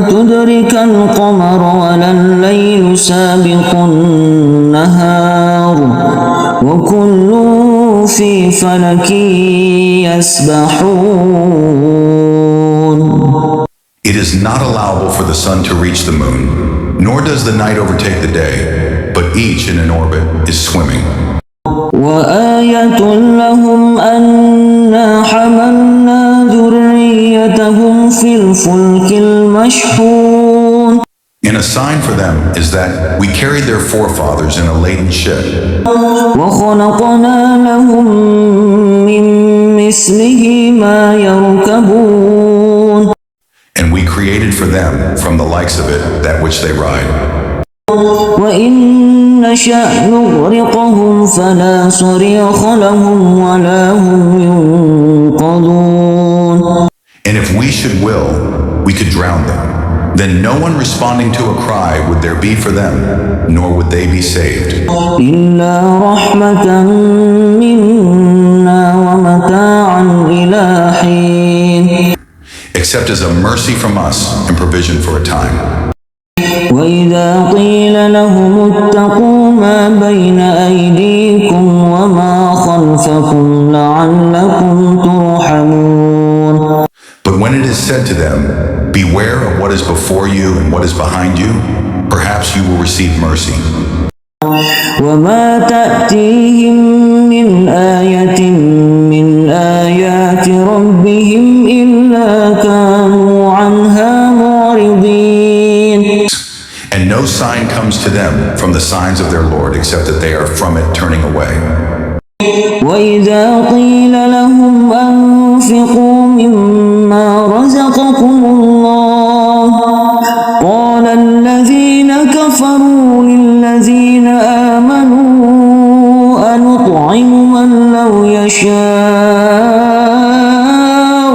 تدرك القمر ولا الليل سابق النهار وكل في فلك يسبحون. It is not allowable for the sun to reach the moon, nor does the night overtake the day, but each in an orbit is swimming. وآية لهم أنا حملنا ذريتهم في الفلك المشحون. And a sign for them is that we carried their forefathers in a laden ship. وخلقنا لهم من مثله ما يركبون. And we created for them from the likes of it that which they ride. وإن نشأ نغرقهم فلا صريخ لهم ولا هم ينقذون. And if we should will, we could drown them. Then no one responding to a cry would there be for them, nor would they be saved. إلا رحمة منا ومتاعا إلى حين. Except as a mercy from us and provision for a time. وإذا قيل لهم اتقوا ما بين أيديكم وما خلفكم لعلكم ترحمون. But when it is said to them, beware of what is before you and what is behind you, perhaps you will receive mercy. وما تأتيهم من آية من آيات ربهم إلا كانوا عنها معرضين. And no sign comes to them from the signs of their Lord except that they are from it turning away. وإذا قيل لهم أنفقوا مما رزقكم الله قال الذين كفروا للذين آمنوا أنطعم من لو يشاء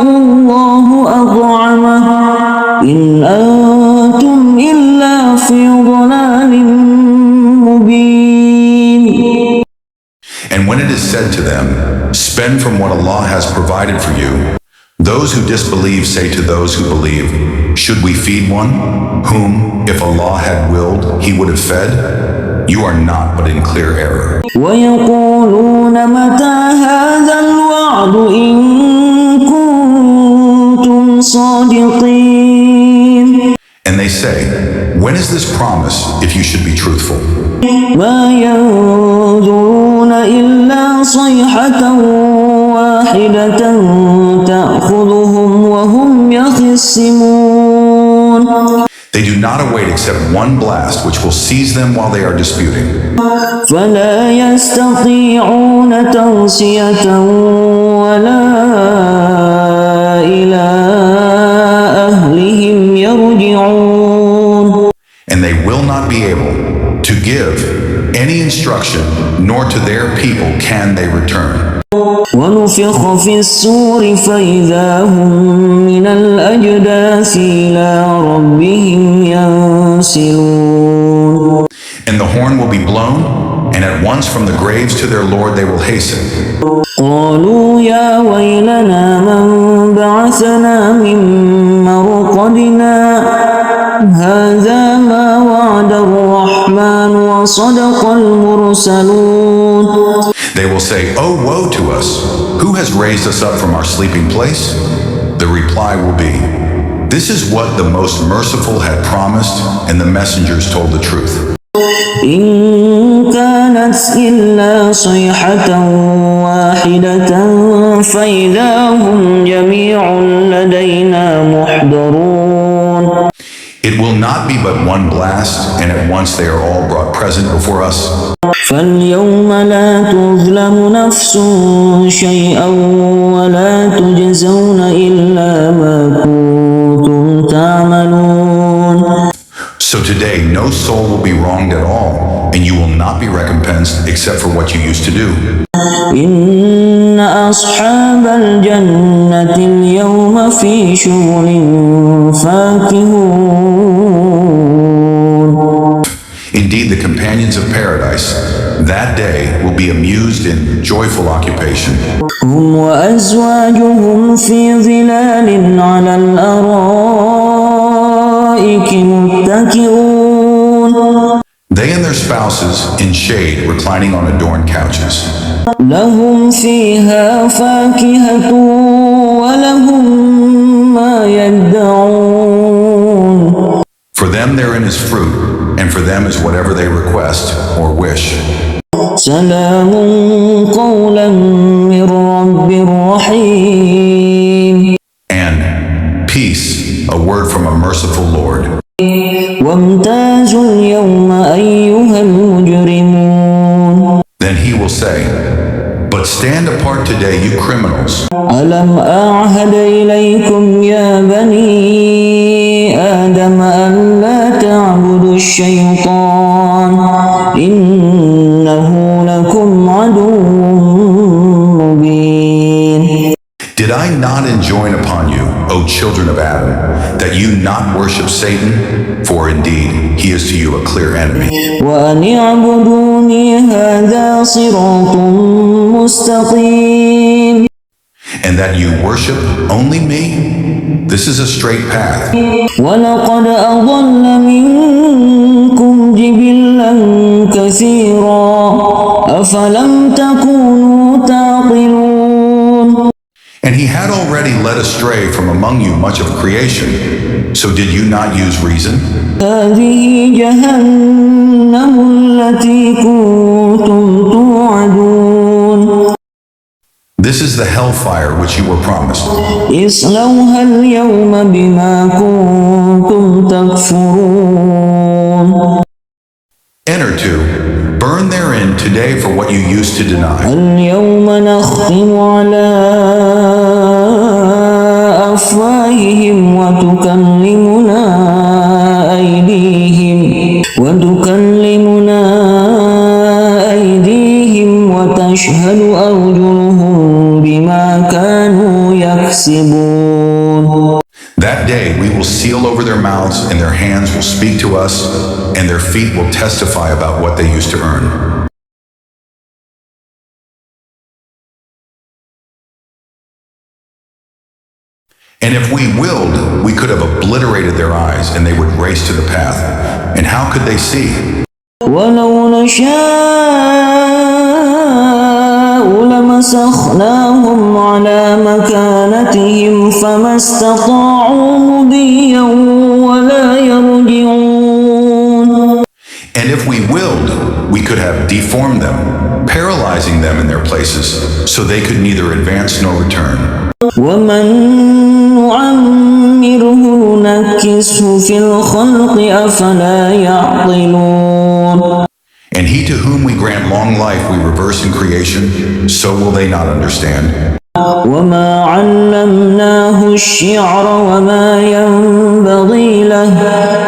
الله أطعمه إن أنتم إلا في ضلال مبين. And when it is said to them, spend from what Allah has provided for you, those who disbelieve say to those who believe, should we feed one, whom, if Allah had willed, He would have fed? You are not but in clear error. ويقولون متى هذا الوعد إن كنتم صادقين. And they say, when is this promise if you should be truthful? ما ينظرون إلا صيحة واحدة تأخذهم وهم يخصمون. They do not await except one blast which will seize them while they are disputing. فلا يستطيعون توصية ولا إلى أهلهم يرجعون. And they will not be able to give any instruction, nor to their people can they return. ونفخ في الصور فإذا هم من الأجداث إلى ربهم ينسلون. And the horn will be blown, and at once from the graves to their Lord they will hasten. قالوا يا ويلنا من بعثنا من مرقدنا هذا ما وعد الرحمن وصدق المرسلون. They will say, "Oh, woe to us! Who has raised us up from our sleeping place?" The reply will be, "This is what the most merciful had promised, and the messengers told the truth." إن كانت إلا صيحة واحدة فإذا هم جميع لدينا محضرون. It will not be but one blast, and at once they are all brought present before us. فاليوم لا تظلم نفس شيئا ولا تجزون إلا ما كنتم تعملون. So today no soul will be wronged at all, and you will not be recompensed except for what you used to do. إن أصحاب الجنة اليوم في شغل فاكهون. Indeed, the companions of paradise that day will be amused in joyful occupation. هم وأزواجهم في ظلال على الأرائك متكئون. They and their spouses in shade reclining on adorned couches. لهم فيها فاكهة ولهم ما يدعون. For them therein is fruit, and for them is whatever they request or wish. سلام قولا من رب رحيم. And peace, a word from a merciful Lord. وامتازوا اليوم أيها المجرمون. Then he will say, "But stand apart today, you criminals. ألم أعهد إليكم يا بني آدم ألا تعبدوا الشيطان إنه لكم عدو مبين. Did I not enjoin upon you, O children of Adam, that you not worship Satan? For indeed, he is to you a clear enemy. وأن اعبدوني هذا صراط مستقيم. And that you worship only me? This is a straight path. ولقد أضل منكم جبلا كثيرا أفلم تكونوا تعقلون. And he had already led astray from among you much of creation. So did you not use reason? هذه جهنم التي كنتم توعدون. This is the hellfire which you were promised. اصلوها اليوم بما كنتم تكفرون. Enter to, burn therein today for what you used to deny. اليوم نختم على أفواههم وتكلمنا أيديهم وتشهد أرجلهم بما كانوا يكسبون. That day we will seal over their mouths, and their hands will speak to us, and their feet will testify about what they used to earn. And if we willed, we could have obliterated their eyes, and they would race to the path. And how could they see? ولو نشاء لمسخناهم على مكانتهم فما استطاعوا مضيا ولا يرجعون. And if we willed, we could have deformed them, paralyzing them in their places, so they could neither advance nor return. ومن نعمره نكسه في الخلق أفلا يعقلون And he to whom we grant long life we reverse in creation, so will they not understand. وما علمناه الشعر وما ينبغي له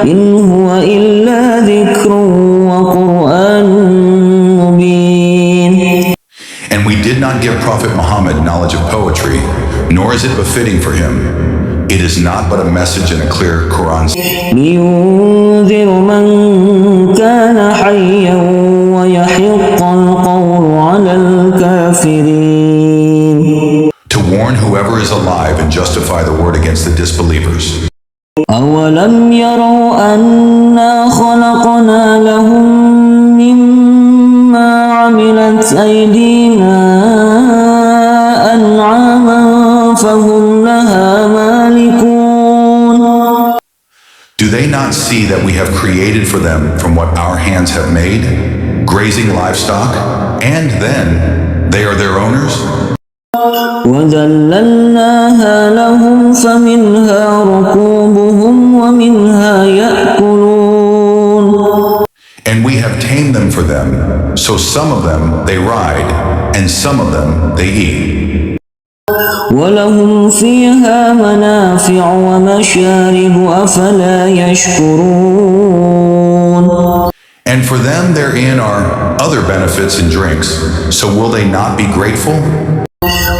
إن هو إلا ذكر وقرآن مبين. And we did not give Prophet Muhammad knowledge of poetry, nor is it befitting for him. It is not but a message in a clear Quran. لينذر من كان حيا ويحق القول على الكافرين. To warn whoever is alive and justify the word against the disbelievers. أولم يروا أنا خلقنا لهم مما عملت أيدينا أنعاما فهم لها مالكون. Do they not see that we have created for them from what our hands have made, grazing livestock, and then they are their owners? وذللناها لهم فمنها ركوبهم ومنها يأكلون. And we have tamed them for them, so some of them they ride, and some of them they eat. ولهم فيها منافع ومشارب أفلا يشكرون. And for them therein are other benefits and drinks, so will they not be grateful?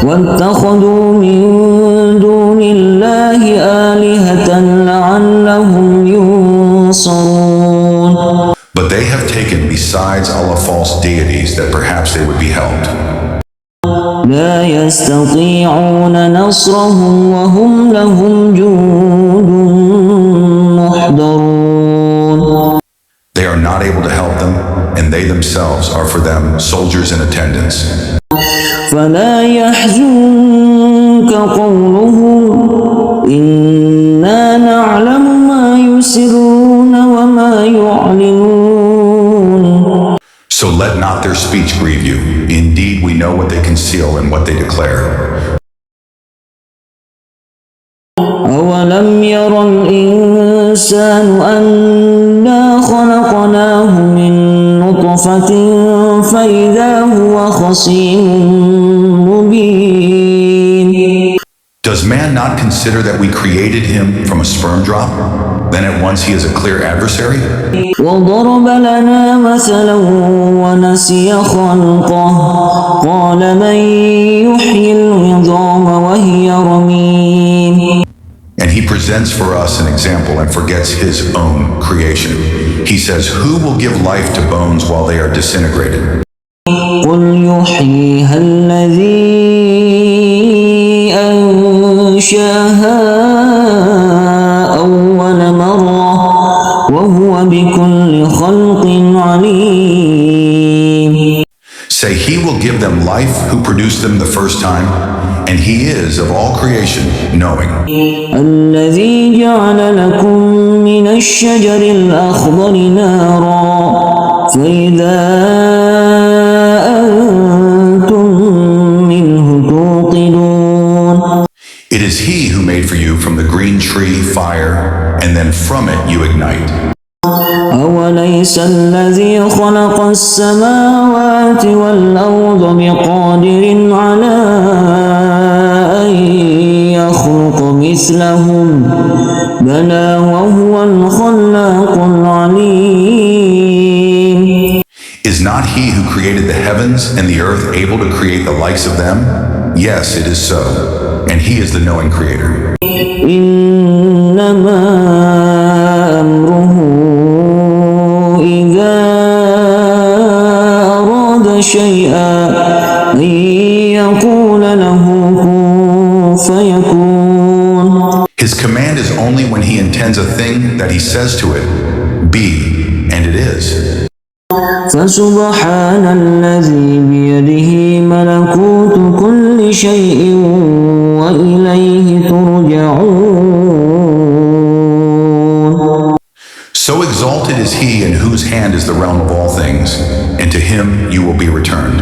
واتخذوا من دون الله آلهة لعلهم ينصرون. But they have taken besides Allah false deities that perhaps they would be helped. لا يستطيعون نصرهم وهم لهم جند محضرون. They are not able to help them, and they themselves are for them soldiers in attendance. فلا يحزنك قولهم إنا نعلم ما يسرون وما يعلنون. So let not their speech grieve you. Indeed, we know what they conceal and what they declare. أولم ير الإنسان أنا خلقناه من نطفة فإذا هو خصيم مبين. Does man not consider that we created him from a sperm drop? Then at once he is a clear adversary? وضرب لنا مثلا ونسي خلقه قال من يحيي العظام وهي رميم. And he presents for us an example and forgets his own creation. He says, who will give life to bones while they are disintegrated? قل يحييها الذي أنشاها أول مرة وهو بكل خلق عليم. Say, he will give them life who produced them the first time, and he is of all creation knowing. الذي جعل لكم من الشجر الأخضر نارا فإذا أنتم منه توقدون. It is he who made for you from the green tree fire, and then from it you ignite. أوليس الذي خلق السماوات والأرض بقادر على أن يخلق مثلهم بلى وهو الخلاق العليم. Is not he who created the heavens and the earth able to create the likes of them? Yes, it is so, and he is the knowing creator. إنما أمره إذا أراد شيئا أن يقول له كن فيكون. His command is only when he intends a thing that he says to it, be, and it is. فسبحان الذي بيده ملكوت كل شيء وإليه ترجعون. So exalted is he in whose hand is the realm of all things, and to him you will be returned.